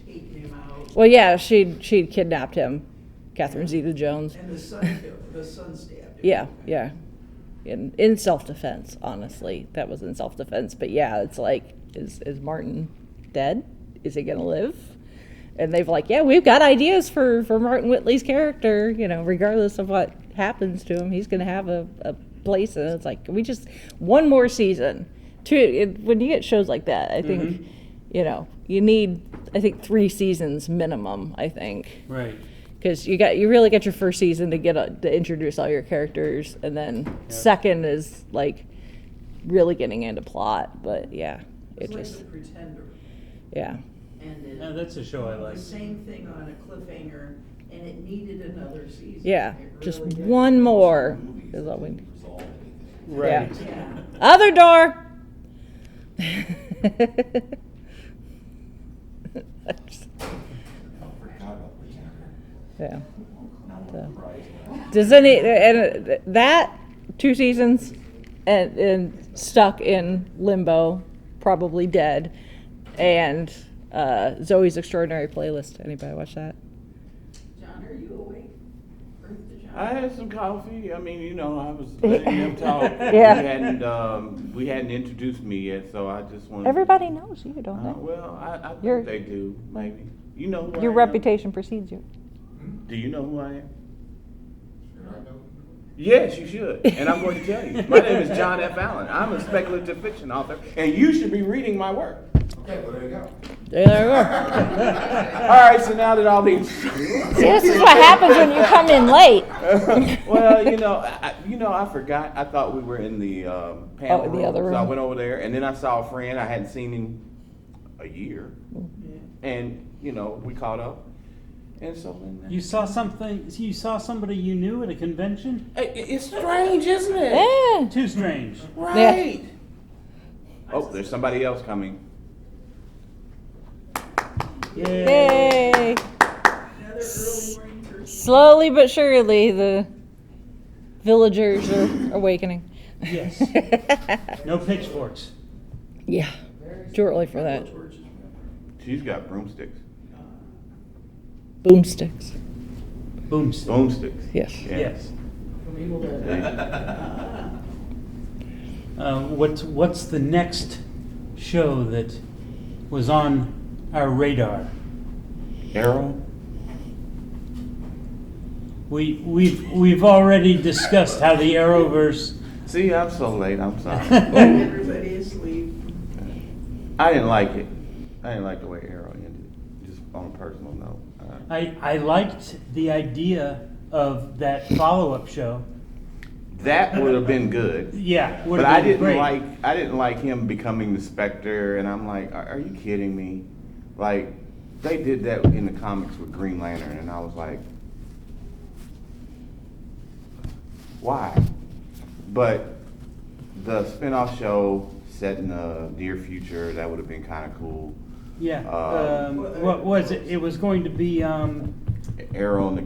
taken him out? Well, yeah, she'd kidnapped him, Catherine Zeta-Jones. And the son stabbed him. Yeah. In self-defense, honestly. That was in self-defense. But yeah, it's like, is Martin dead? Is he gonna live? And they've we've got ideas for Martin Whitley's character, regardless of what happens to him, he's gonna have a place. And it's like, we just, one more season. When you get shows like that, I think, you need, I think, 3 seasons minimum, I think. Right. Because you really get your first season to introduce all your characters, and then second is really getting into plot. But yeah, It's like The Pretender. Yeah. And it. Yeah, that's a show I like. The same thing on a cliffhanger, and it needed another season. Yeah, It just really did. one more is all we need. Right. Yeah. Other door. Yeah. So, does any and that 2 seasons and stuck in limbo, probably dead, and Zoe's Extraordinary Playlist. Anybody watch that? John, are you awake? I had some coffee. I mean, you know, I was letting them talk. Yeah. We hadn't introduced me yet, so I just wanted. Everybody knows you, don't they? Well, I Your- think they do. Maybe you know who I Your am? reputation precedes you. Do you know who I am? Yes, you should, and I'm going to tell you. My name is John F. Allen. I'm a speculative fiction author, and you should be reading my work. Okay, well, there you go. There you go. All right, so now that all these. See, this is what happens when you come in late. Well, I forgot. I thought we were in the panel the room, other room. so I went over there, and then I saw a friend I hadn't seen in a year, and we caught up, and so then. You saw something? You saw somebody you knew at a convention? It's strange, isn't it? Yeah. Too strange. Right. Oh, there's somebody else coming. Yay! Another early morning person. Slowly but surely, the villagers are awakening. Yes. No pitchforks. Yeah. Too early for that. She's got broomsticks. Boomsticks. Boomstick. Boomsticks. Yes. Yeah. Yes. See? What's the next show that was on our radar? Arrow. We've already discussed how the Arrowverse. See, I'm so late. I'm sorry. Everybody asleep. I didn't like it. I didn't like the way Arrow ended. Just on a personal note. I liked the idea of that follow-up show. That would have been good. Yeah, But I didn't like him becoming the Spectre, and I'm like, are you kidding me? Like, they did that in the comics with Green Lantern, and I was like, why? But the spinoff show set in the near future, that would have been kind of cool. Yeah. What was it? It was going to be. Arrow and the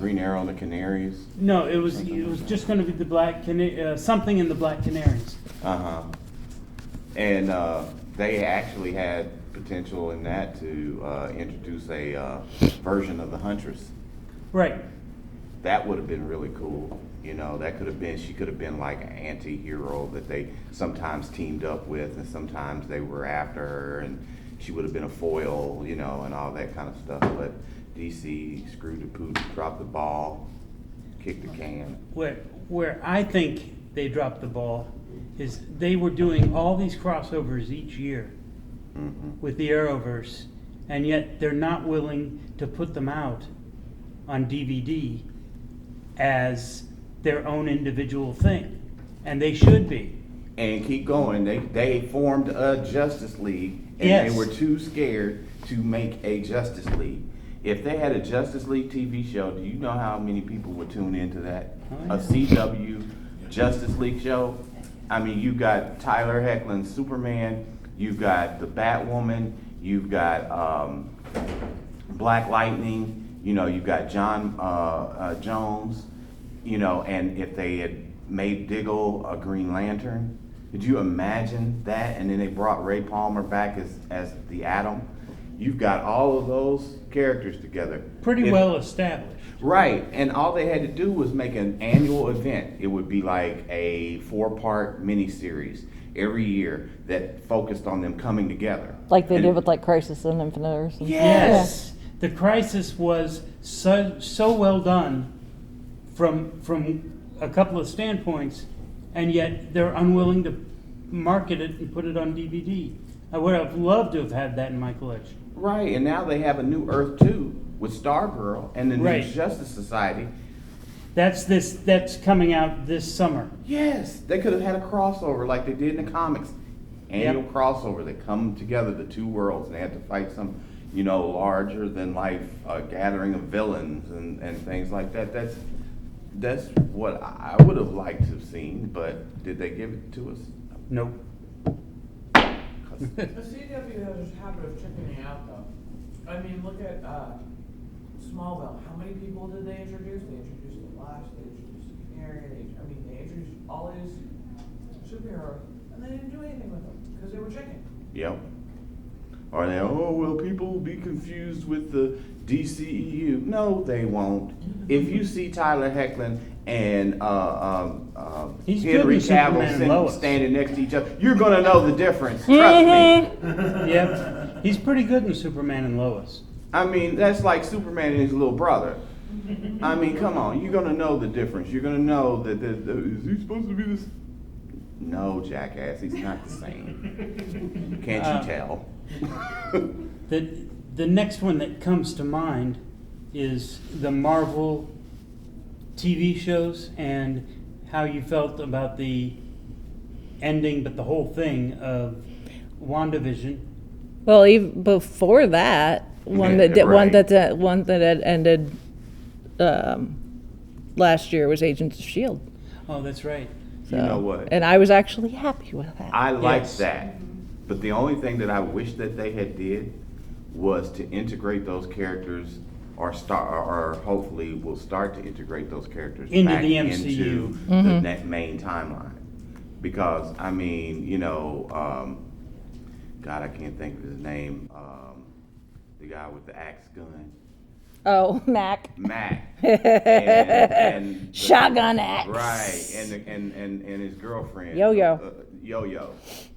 Green Arrow and the Canaries. No, it was just going to be the Black something in the Black Canaries. And they actually had potential in that to introduce a version of the Huntress. Right. That would have been really cool. That could have been, she could have been like an anti-hero that they sometimes teamed up with, and sometimes they were after her, and she would have been a foil, and all that kind of stuff. But DC screwed the pooch, dropped the ball, kicked the can. Where I think they dropped the ball is they were doing all these crossovers each year with the Arrowverse, and yet they're not willing to put them out on DVD as their own individual thing, and they should be. And keep going. They formed a Justice League, and Yes. they were too scared to make a Justice League. If they had a Justice League TV show, do you know how many people would tune into that? A CW Justice League show? I mean, you've got Tyler Hoechlin's Superman, you've got the Batwoman, you've got Black Lightning, you've got John Jones, and if they had made Diggle a Green Lantern, could you imagine that? And then they brought Ray Palmer back as the Atom. You've got all of those characters together. Pretty well established. Right, and all they had to do was make an annual event. It would be like a 4-part miniseries every year that focused on them coming together. Like they did with Crisis on Infinite Earths. Yes. The Crisis was so well done from a couple of standpoints, and yet they're unwilling to market it and put it on DVD. I would have loved to have had that in my collection. Right, and now they have a new Earth 2 with Stargirl and the Right. new Justice Society. That's coming out this summer. Yes, they could have had a crossover like they did in the comics, annual crossover that come together, the two worlds, and they had to fight some, larger than life gathering of villains and things like that. That's what I would have liked to have seen, but did they give it to us? Nope. The CW has a habit of chickening out, though. I mean, look at Smallville. How many people did they introduce? They introduced the Flash, they introduced the Canary, they introduced all these superheroes, and they didn't do anything with them because they were chicken. Yep. Or they, people will be confused with the DCEU. No, they won't. If you see Tyler Hoechlin and Henry Cavill standing next to each other, you're going to know the difference. Trust me. Yep. He's pretty good in Superman and Lois. I mean, that's like Superman and his little brother. I mean, come on. You're going to know the difference. You're going to know that is he supposed to be this? No, jackass. He's not the same. Can't you tell? The next one that comes to mind is the Marvel TV shows and how you felt about the ending, but the whole thing of WandaVision. Well, even before that, one that had ended last year was Agents of S.H.I.E.L.D. Oh, that's right. So, you know what? And I was actually happy with that. I liked that. But the only thing that I wish that they had did was to integrate those characters or hopefully will start to integrate those characters into back the MCU. into the main timeline. Because, I mean, God, I can't think of his name. The guy with the axe gun. Oh, Mac. And Shotgun axe. Right, and his girlfriend. Yo-Yo. Yo-Yo.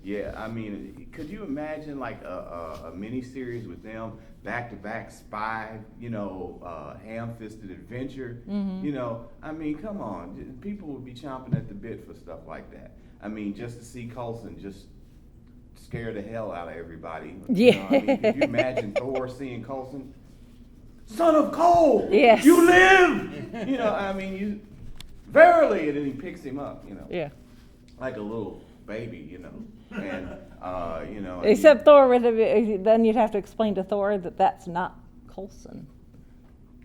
Yeah, I mean, could you imagine like a mini-series with them, back-to-back spy, ham-fisted adventure? I mean, come on. People would be chomping at the bit for stuff like that. I mean, just to see Coulson just scare the hell out of everybody. Yeah. I mean, could you imagine Thor seeing Coulson? Son of Cole! Yes. You live! I mean, verily, and then he picks him up, Yeah. like a little baby, and, Except Thor, then you'd have to explain to Thor that that's not Coulson.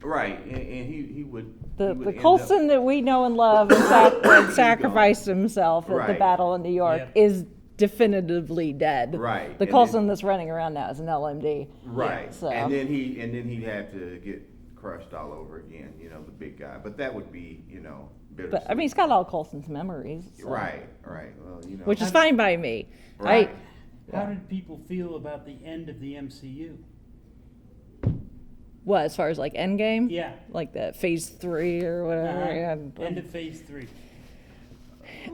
Right, and he would... The Coulson that we know and love and sacrificed himself at the battle in New York is definitively dead. Right. The Coulson that's running around now is an LMD. Right. So. And then he'd have to get crushed all over again, the big guy. But that would be, bittersweet. But I mean, he's got all Coulson's memories. So. Right. Well, which is fine by me. Right. How did people feel about the end of the MCU? What, as far as like Endgame? Yeah. Like that Phase 3 or whatever. Yeah. End of Phase 3.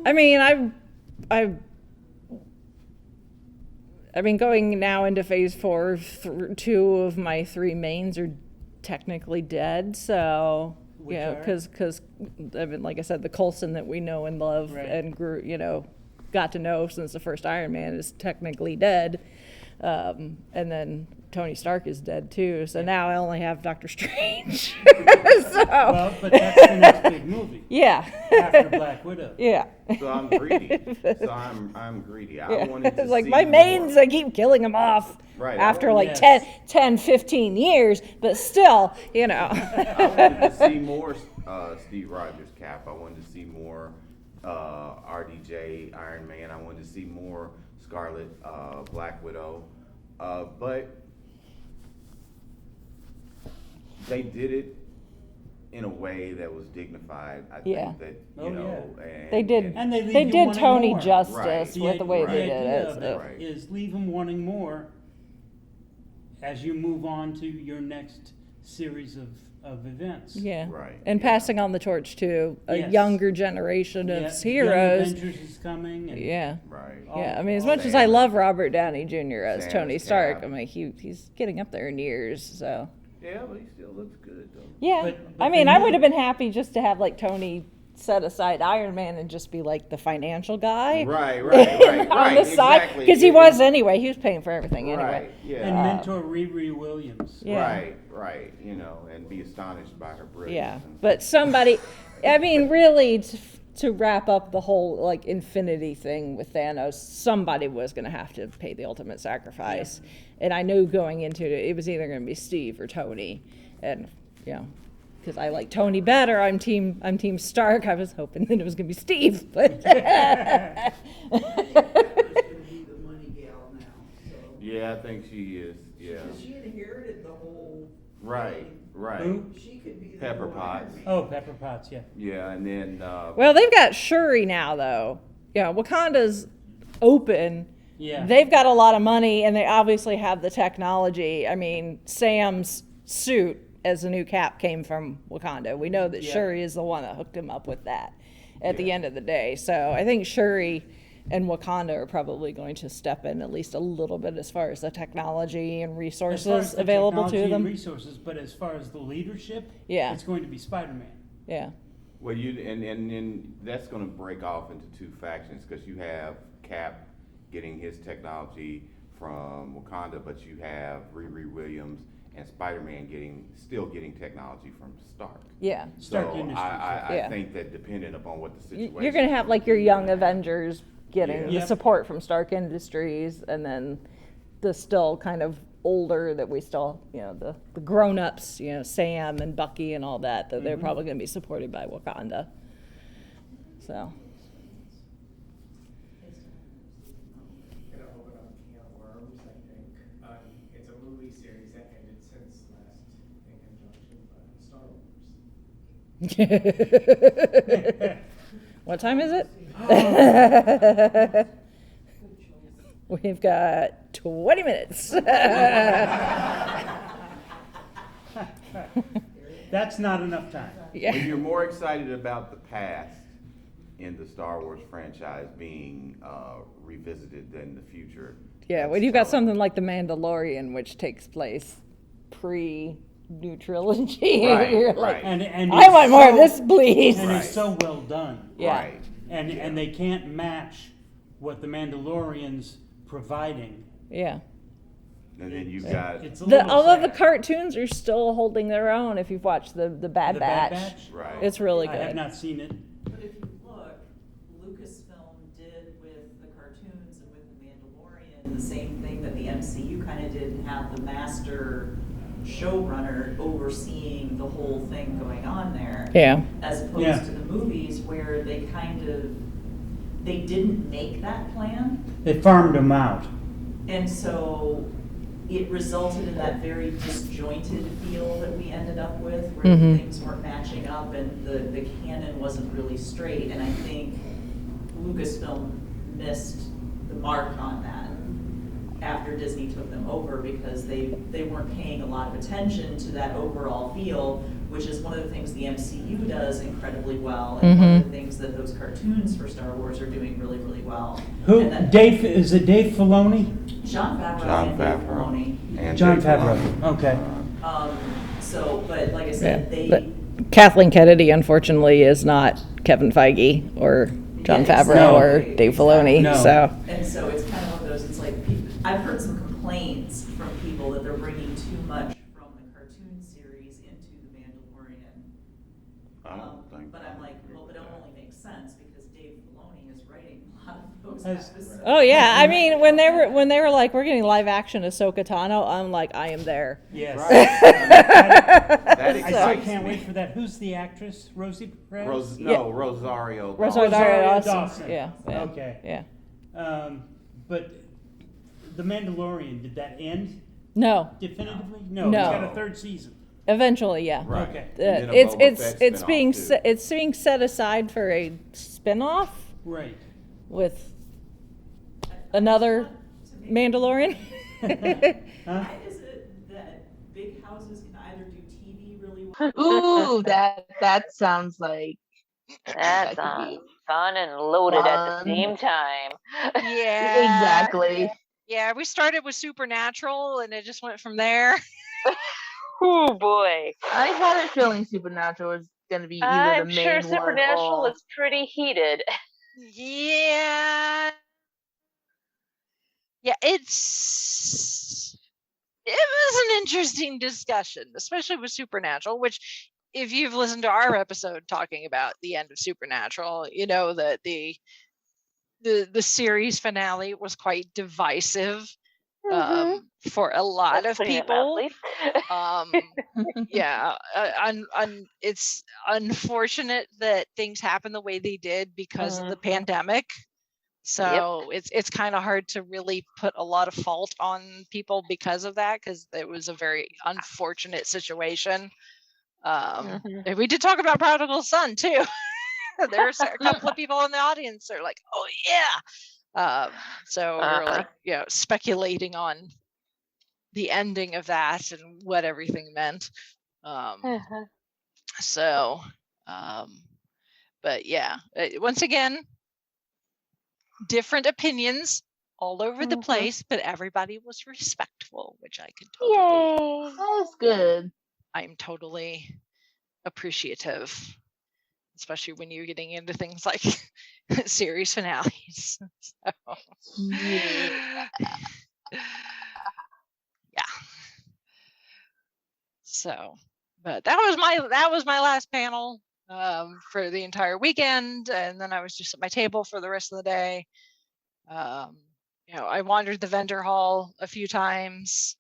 I mean, going now into Phase 4, 2 of my 3 mains are technically dead. So, because I mean, like I said, the Coulson that we know and love and grew, got to know since the first Iron Man is technically dead. And then Tony Stark is dead too. So now I only have Doctor Strange. Well, but that's the next big movie. Yeah. After Black Widow. Yeah. So I'm greedy. I'm greedy. I wanted to like see my more. mains, I keep killing them off after like 10, 15 years, but still, I wanted to see more Steve Rogers Cap. I wanted to see more RDJ Iron Man. I wanted to see more Scarlet Black Widow. But they did it in a way that was dignified. I think that and, they did. And they did Tony more. justice with the way they did it. The idea is leave him wanting more as you move on to your next series of events. Yeah. Right. And passing on the torch to a younger generation of heroes. Young Avengers is coming. And Right. Yeah. I mean, as much as I love Robert Downey Jr. as Tony Stark, I mean, he's getting up there in years, so. Yeah, but he still looks good though. Yeah. But I mean, I would have been happy just to have like Tony set aside Iron Man and just be like the financial guy. Right. on the side. Because he was anyway. He was paying for everything anyway. Right, yeah. And mentor Riri Williams. Yeah. Right, and be astonished by her brilliance. Yeah, but somebody, I mean, really, to wrap up the whole like infinity thing with Thanos, somebody was going to have to pay the ultimate sacrifice. And I knew going into it, it was either going to be Steve or Tony. And, you know, because I like Tony better, I'm team Stark. I was hoping that it was going to be Steve. But Yeah, I think she is. Yeah. She inherited the whole. Right. Who? She could be the Pepper new Potts. Iron Man. Oh, Pepper Potts, yeah. Yeah, and then. well, they've got Shuri now, though. Yeah, Wakanda's open. Yeah. They've got a lot of money, and they obviously have the technology. I mean, Sam's suit as a new Cap came from Wakanda. We know that Shuri is the one that hooked him up with that at the end of the day. So I think Shuri and Wakanda are probably going to step in at least a little bit as far as the technology and resources available to them. Resources, but as far as the leadership, it's going to be Spider-Man. Yeah. Well, and that's going to break off into two factions, because you have Cap getting his technology from Wakanda, but you have Riri Williams and Spider-Man still getting technology from Stark. Yeah. Stark so Industries. I think that depending upon what the situation, you're going to have like your young Avengers getting the support from Stark Industries, and then the still kind of older that we still, you know, the grown-ups, you know, Sam and Bucky and all that they're probably going to be supported by Wakanda. So. Gonna open up a can of worms, I think. It's a movie series that ended since last InConJunction, but Star Wars. What time is it? We've got 20 minutes. That's not enough time. Yeah. If you're more excited about the past in the Star Wars franchise being revisited than the future. Yeah, when you've got something like The Mandalorian, which takes place pre-new trilogy, you're like, and I want more of this, please. And it's so well done. Yeah. Right. And they can't match what the Mandalorian's providing. Yeah. And then you've got although the cartoons are still holding their own. If you've watched the Bad Batch, right? It's really good. I have not seen it. But if you look, Lucasfilm did with the cartoons and with the Mandalorian the same thing that the MCU kind of did, and have the master showrunner overseeing the whole thing going on there. Yeah. As opposed to the movies where they didn't make that plan. They farmed them out. And so it resulted in that very disjointed feel that we ended up with, where things weren't matching up and the canon wasn't really straight. And I think Lucasfilm missed the mark on that after Disney took them over, because they weren't paying a lot of attention to that overall feel, which is one of the things the MCU does incredibly well, and one of the things that those cartoons for Star Wars are doing really, really well. Is it Dave Filoni? Jon Favreau and Dave Filoni. Jon Favreau. Okay. So, but like I said, but Kathleen Kennedy, unfortunately, is not Kevin Feige or Jon Favreau or Dave Filoni. No. So. And so it's kind of one of those. It's like I've heard some complaints from people that they're bringing too much from the cartoon series into the Mandalorian. But I'm like, well, but it only makes sense because Dave Filoni is writing a lot of those episodes. Oh yeah, I mean when they were like, we're getting live action Ahsoka Tano, I'm like, I am there. Yes. That I still can't wait for that. Who's the actress? Rosie Perez? Rosario Dawson. Yeah. Okay. Yeah. But The Mandalorian, did that end? No. Definitively? No. No. It's got a third season. Eventually, yeah. Right. Okay. It's being set aside for a spin-off. Right. With another Mandalorian. Why is it that big houses can either do TV really well? Ooh, that sounds like that sounds fun and loaded at the same time. Yeah. Exactly. Yeah, we started with Supernatural and it just went from there. Oh boy. I had a feeling Supernatural was going to be either the main I'm sure Supernatural one or... is pretty heated. Yeah. Yeah, it was an interesting discussion, especially with Supernatural, which if you've listened to our episode talking about the end of Supernatural, you know that the series finale was quite divisive for a lot of people. Yeah, it's unfortunate that things happened the way they did because of the pandemic. So it's kind of hard to really put a lot of fault on people because of that, because it was a very unfortunate situation. And we did talk about Prodigal Son too. There's a couple of people in the audience that are like, oh yeah. So we're like, speculating on the ending of that and what everything meant. So, but yeah, once again, different opinions all over the place, but everybody was respectful, which I can totally. That's good. I'm totally appreciative, especially when you're getting into things like series finales. So, yeah. So, but that was my last panel for the entire weekend, and then I was just at my table for the rest of the day. I wandered the vendor hall a few times,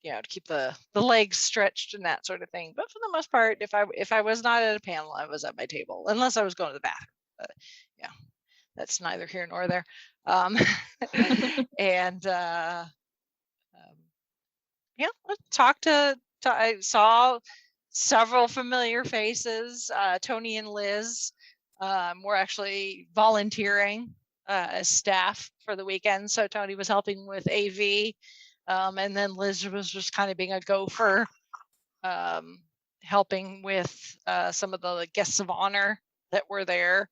to keep the legs stretched and that sort of thing. But for the most part, if I was not at a panel, I was at my table, unless I was going to the bathroom. But yeah, that's neither here nor there. And I saw several familiar faces. Tony and Liz were actually volunteering as staff for the weekend. So Tony was helping with AV, and then Liz was just kind of being a gopher, helping with some of the guests of honor that were there.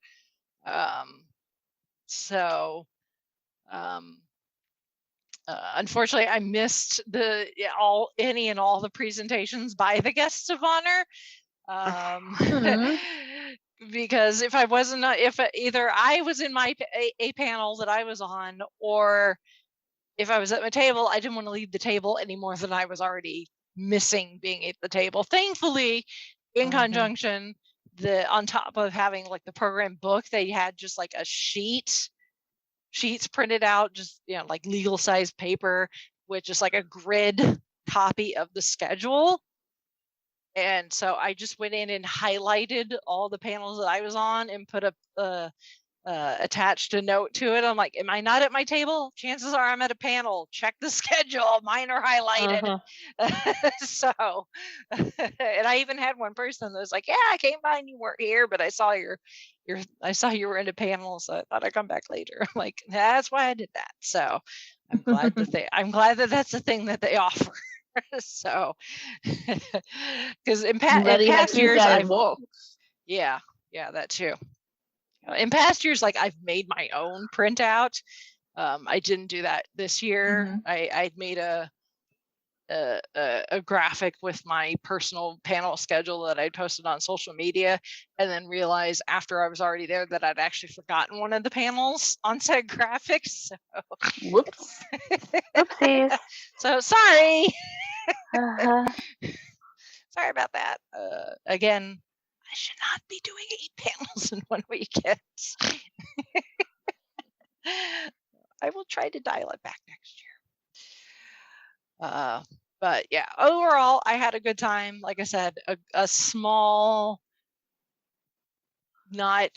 Unfortunately, I missed all the presentations by the guests of honor, because if either I was in a panel that I was on, or if I was at my table, I didn't want to leave the table any more than I was already missing being at the table. Thankfully, InConJunction, on top of having like the program book, they had just like a sheets printed out, just like legal size paper with just like a grid copy of the schedule. And so I just went in and highlighted all the panels that I was on and put attached a note to it. I'm like, am I not at my table? Chances are I'm at a panel. Check the schedule. Mine are highlighted. So, and I even had one person that was like, yeah, I came by and you weren't here, but I saw I saw you were in a panel, so I thought I'd come back later. I'm like, that's why I did that. So I'm glad that that's the thing that they offer. So, because in past years, yeah, that too. In past years, like I've made my own printout. I didn't do that this year. I made a graphic with my personal panel schedule that I posted on social media, and then realized after I was already there that I'd actually forgotten one of the panels on said graphics. So, whoops. Oopsies. So sorry. Sorry about that. Again, I should not be doing 8 panels in one weekend. I will try to dial it back next year. But yeah, overall, I had a good time. Like I said, a small, not,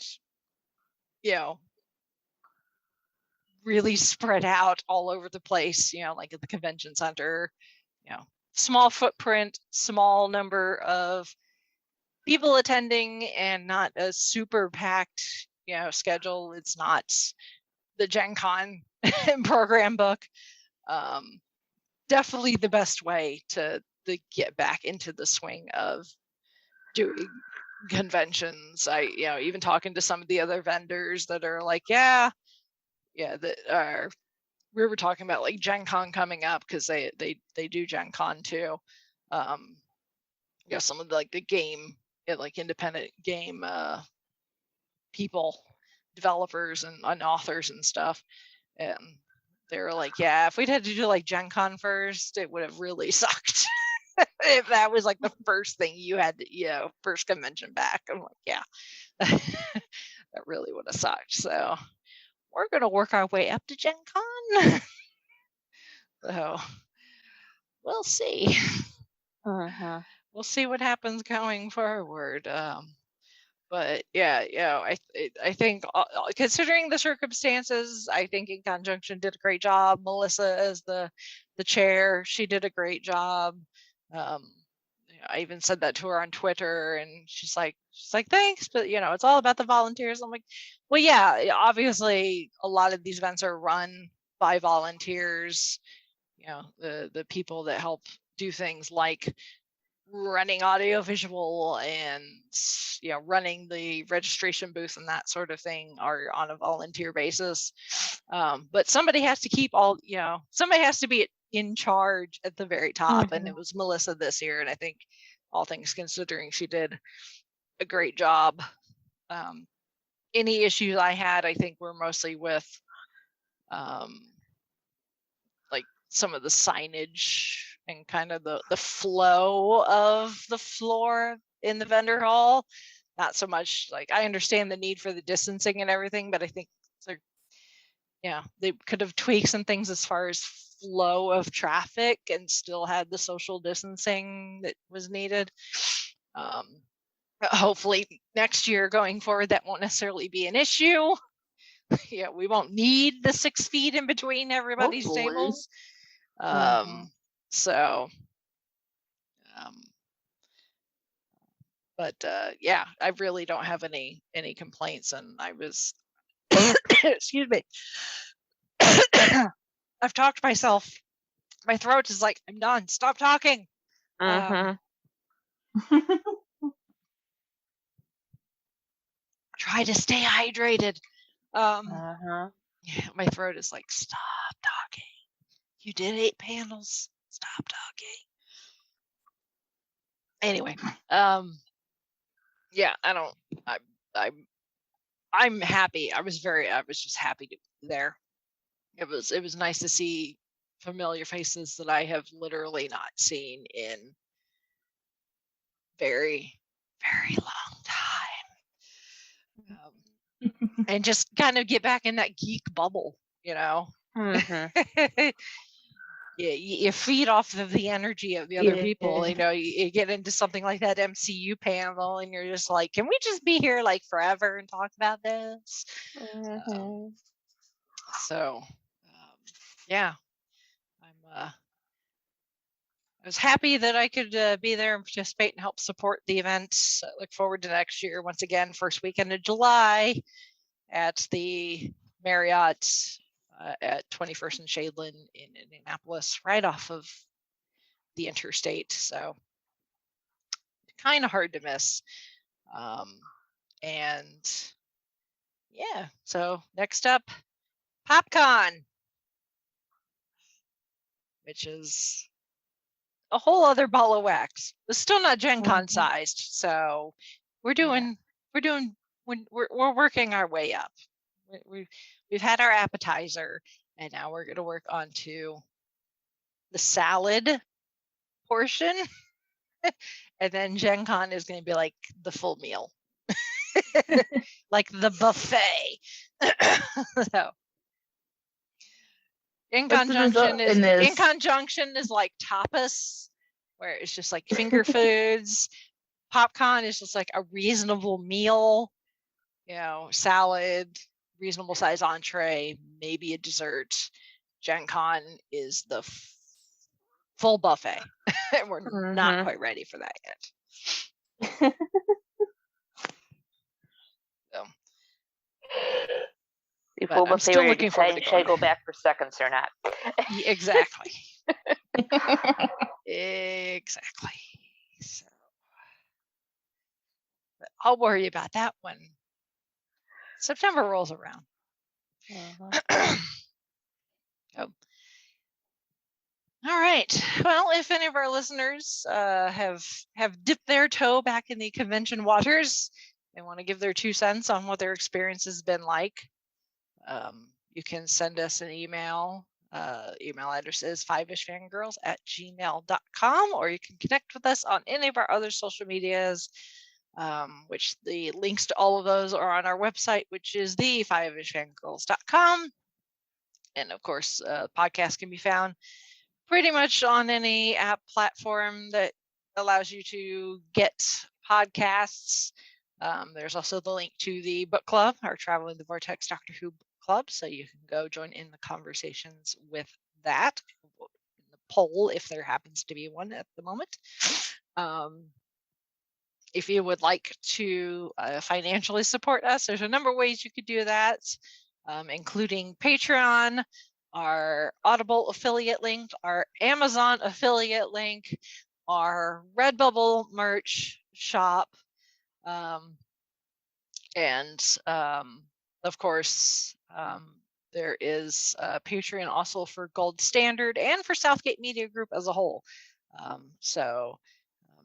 really spread out all over the place, like at the convention center, small footprint, small number of people attending, and not a super packed, schedule. It's not the Gen Con program book. Definitely the best way to get back into the swing of doing conventions. Even talking to some of the other vendors that are like, we were talking about like Gen Con coming up, because they do Gen Con too. Some of the game, like independent game people, developers and authors and stuff, and they were like, if we'd had to do like Gen Con first, it would have really sucked. if that was like the first thing you had to, first convention back. I'm like, yeah, that really would have sucked. So we're going to work our way up to Gen Con. So we'll see. We'll see what happens going forward. But yeah, I think considering the circumstances, I think InConJunction did a great job. Melissa as the chair, she did a great job. I even said that to her on Twitter, and she's like thanks, but it's all about the volunteers. I'm like, well, yeah, obviously a lot of these events are run by volunteers. The people that help do things like running audiovisual and running the registration booth and that sort of thing are on a volunteer basis. But somebody has to keep somebody has to be in charge at the very top, and it was Melissa this year, and I think all things considering she did a great job. Any issues I had, I think, were mostly with like some of the signage and kind of the flow of the floor in the vendor hall. Not so much like, I understand the need for the distancing and everything, but I think they could have tweaked some things as far as flow of traffic and still had the social distancing that was needed. Hopefully next year going forward, that won't necessarily be an issue. We won't need the 6 feet in between everybody's tables. Yeah, I really don't have any complaints, and I was excuse me. I've talked myself. My throat is like, I'm done. Stop talking. Try to stay hydrated. Yeah, my throat is like, stop talking. You did 8 panels. Stop talking. Anyway, yeah, I'm happy. I was just happy to be there. It was nice to see familiar faces that I have literally not seen in very, very long time. And just kind of get back in that geek bubble, You feed off of the energy of the other people. You get into something like that MCU panel, and you're just like, can we just be here like forever and talk about this? Yeah, I was happy that I could be there and participate and help support the event. I look forward to next year. Once again, first weekend of July at the Marriott at 21st and Shadeland in Indianapolis, right off of the interstate. So kind of hard to miss. And yeah, so next up, PopCon, which is a whole other ball of wax. It's still not Gen Con sized, so we're working our way up. We've had our appetizer, and now we're going to work on to the salad portion, and then Gen Con is going to be like the full meal, like the buffet. So InConJunction is like tapas, where it's just like finger foods. PopCon is just like a reasonable meal, salad, reasonable size entree, maybe a dessert. Gen Con is the full buffet. We're not quite ready for that yet. So. I'm still looking forward to should I go back for seconds or not? Exactly. Exactly. So, but I'll worry about that when September rolls around. Oh. All right. Well, if any of our listeners have dipped their toe back in the convention waters and want to give their 2 cents on what their experience has been like, you can send us an email email address is 5ishfangirls@gmail.com, or you can connect with us on any of our other social medias, which the links to all of those are on our website, which is the 5ishfangirls.com. And of course, podcasts can be found pretty much on any app platform that allows you to get podcasts. There's also the link to the book club, our Traveling the Vortex Doctor Who book club, so you can go join in the conversations with that, in the poll, if there happens to be one at the moment. If you would like to financially support us, there's a number of ways you could do that, including Patreon, our Audible affiliate link, our Amazon affiliate link, our Redbubble merch shop, and of course, there is Patreon also for Gold Standard and for Southgate Media Group as a whole. So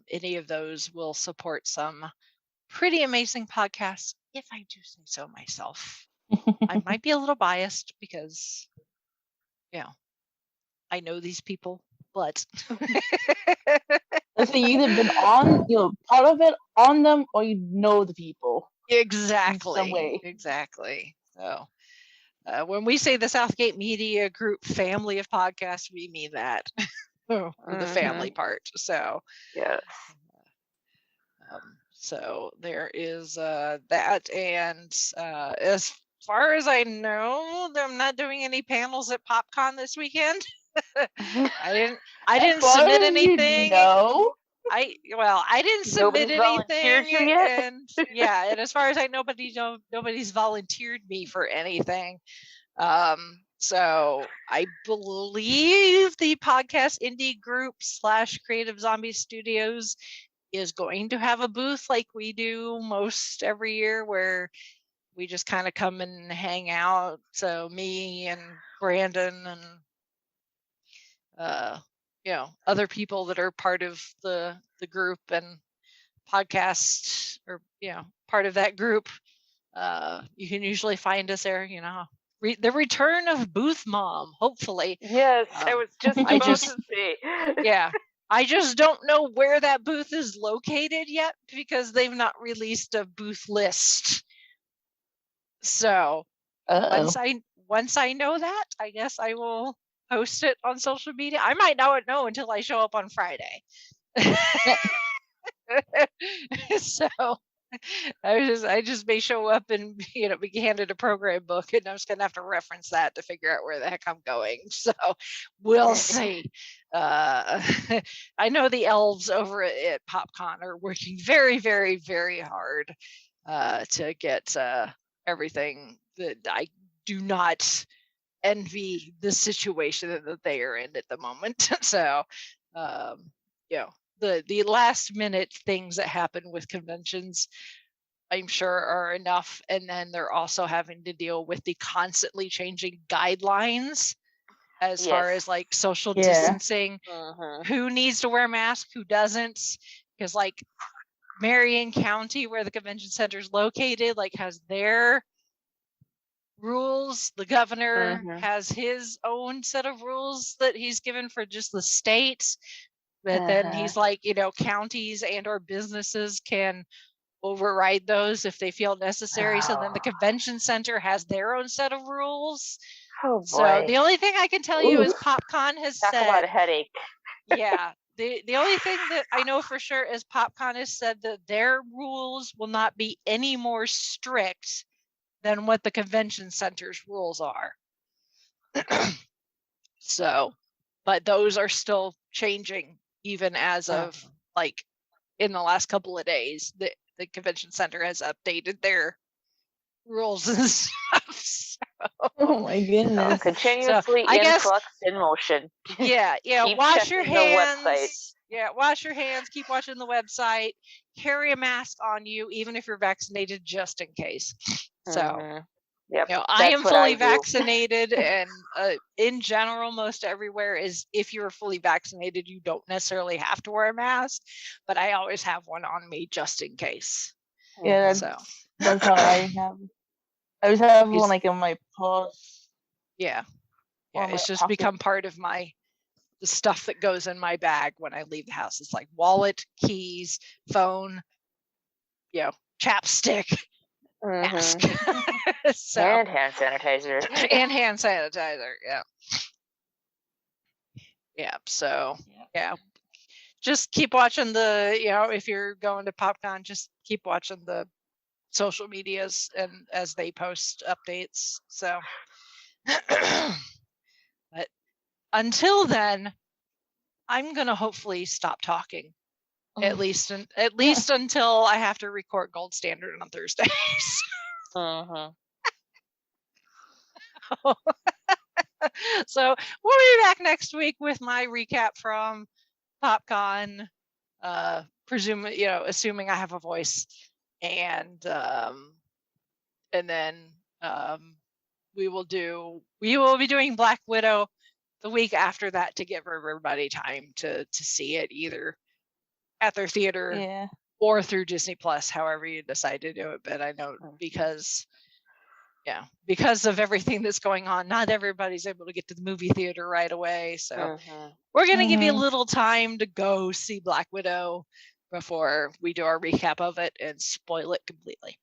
any of those will support some pretty amazing podcasts, if I do say so myself. I might be a little biased because, I know these people, but Let's say you either been on, part of it, on them, or you know the people. Exactly. In some way. Exactly. So when we say the Southgate Media Group family of podcasts, we mean that. The family part. So yes. So there is that, and as far as I know, I'm not doing any panels at PopCon this weekend. I didn't submit anything. I didn't submit anything, and and as far as I know, nobody's volunteered me for anything. So I believe the podcast indie group / Creative Zombie Studios is going to have a booth like we do most every year, where we just kind of come and hang out. So me and Brandon and other people that are part of the group and podcast, or part of that group, you can usually find us there. The return of Booth Mom, hopefully. Yes, I was just about to say. I just don't know where that booth is located yet, because they've not released a booth list. So once I know that, I guess I will post it on social media. I might not know until I show up on Friday. So I just may show up and be handed a program book, and I'm just gonna have to reference that to figure out where the heck I'm going. So we'll see. I know the elves over at PopCon are working very, very, very hard to get everything. That I do not envy the situation that they are in at the moment. So the last minute things that happen with conventions, I'm sure, are enough. And then they're also having to deal with the constantly changing guidelines as far as like social distancing, who needs to wear a mask, who doesn't, because like Marion County, where the convention center is located, like has their rules. The governor has his own set of rules that he's given for just the state. But then he's like, counties and or businesses can override those if they feel necessary. So then the convention center has their own set of rules. Oh boy. So the only thing I can tell you is PopCon has Talk said about a headache. The only thing that I know for sure is PopCon has said that their rules will not be any more strict than what the convention center's rules are. So, but those are still changing even as of like in the last couple of days. The convention center has updated their rules and stuff. So, oh my goodness. Continuously in flux, in motion. Keep checking wash your hands. the website. Wash your hands. Keep watching the website. Carry a mask on you, even if you're vaccinated, just in case. So, I am fully vaccinated, and in general, most everywhere is if you're fully vaccinated, you don't necessarily have to wear a mask. But I always have one on me just in case. Yeah, that's how I have. I always have one like in my purse. Yeah. Yeah, it's just become part of the stuff that goes in my bag when I leave the house. It's like wallet, keys, phone, chapstick, mask. So, and hand sanitizer. And hand sanitizer, yeah. Yeah, so, yeah. Just keep watching if you're going to PopCon, just keep watching the social medias and as they post updates. So, but until then, I'm gonna hopefully stop talking. At least until I have to record Gold Standard on Thursdays. So we'll be back next week with my recap from PopCon. Assuming I have a voice, and then we will be doing Black Widow the week after that to give everybody time to see it either at their theater or through Disney Plus, however you decide to do it. But I know because of everything that's going on, not everybody's able to get to the movie theater right away. So we're going to give you a little time to go see Black Widow before we do our recap of it and spoil it completely.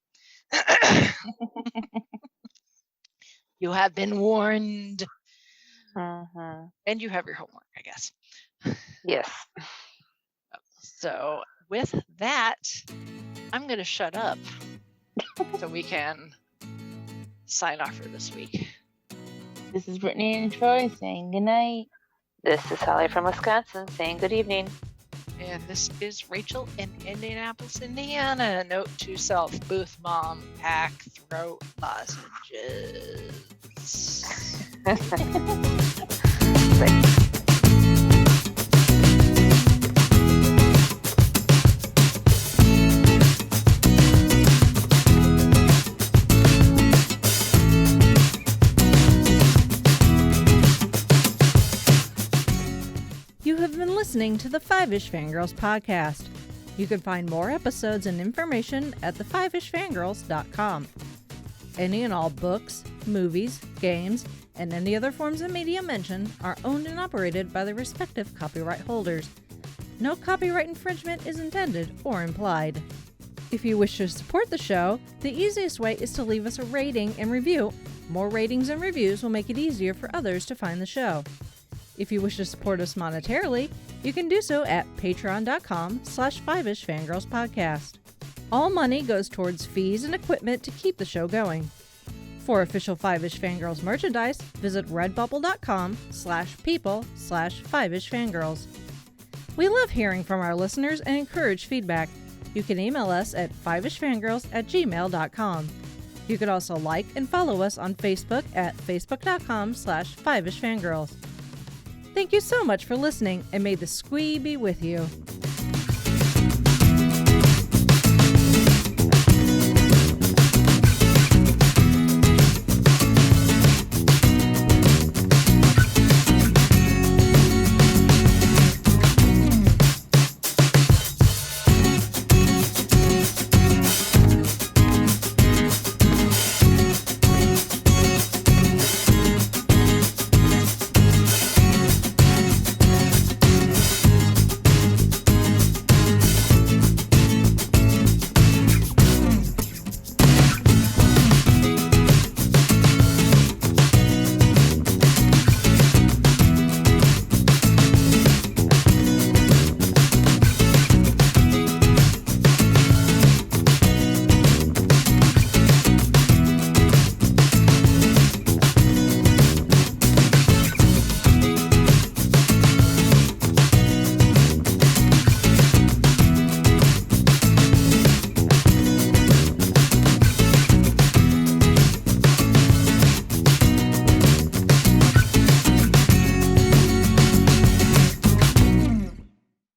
You have been warned. And you have your homework, I guess. Yes. So with that, I'm going to shut up so we can sign off for this week. This is Brittany and Troy saying good night. This is Holly from Wisconsin saying good evening. And this is Rachel in Indianapolis, Indiana. Note to self, booth mom, pack, throat lozenges. You have been listening to the Five-ish Fangirls podcast. You can find more episodes and information at thefivishfangirls.com. Any and all books, movies, games, and any other forms of media mentioned are owned and operated by the respective copyright holders. No copyright infringement is intended or implied. If you wish to support the show, the easiest way is to leave us a rating and review. More ratings and reviews will make it easier for others to find the show. If you wish to support us monetarily, you can do so at patreon.com/5ishfangirlspodcast. All money goes towards fees and equipment to keep the show going. For official Five-ish Fangirls merchandise, visit redbubble.com/people/5ishfangirls. We love hearing from our listeners and encourage feedback. You can email us at fiveishfangirls@gmail.com. You can also like and follow us on Facebook at facebook.com/5ishfangirls. Thank you so much for listening, and may the squee be with you.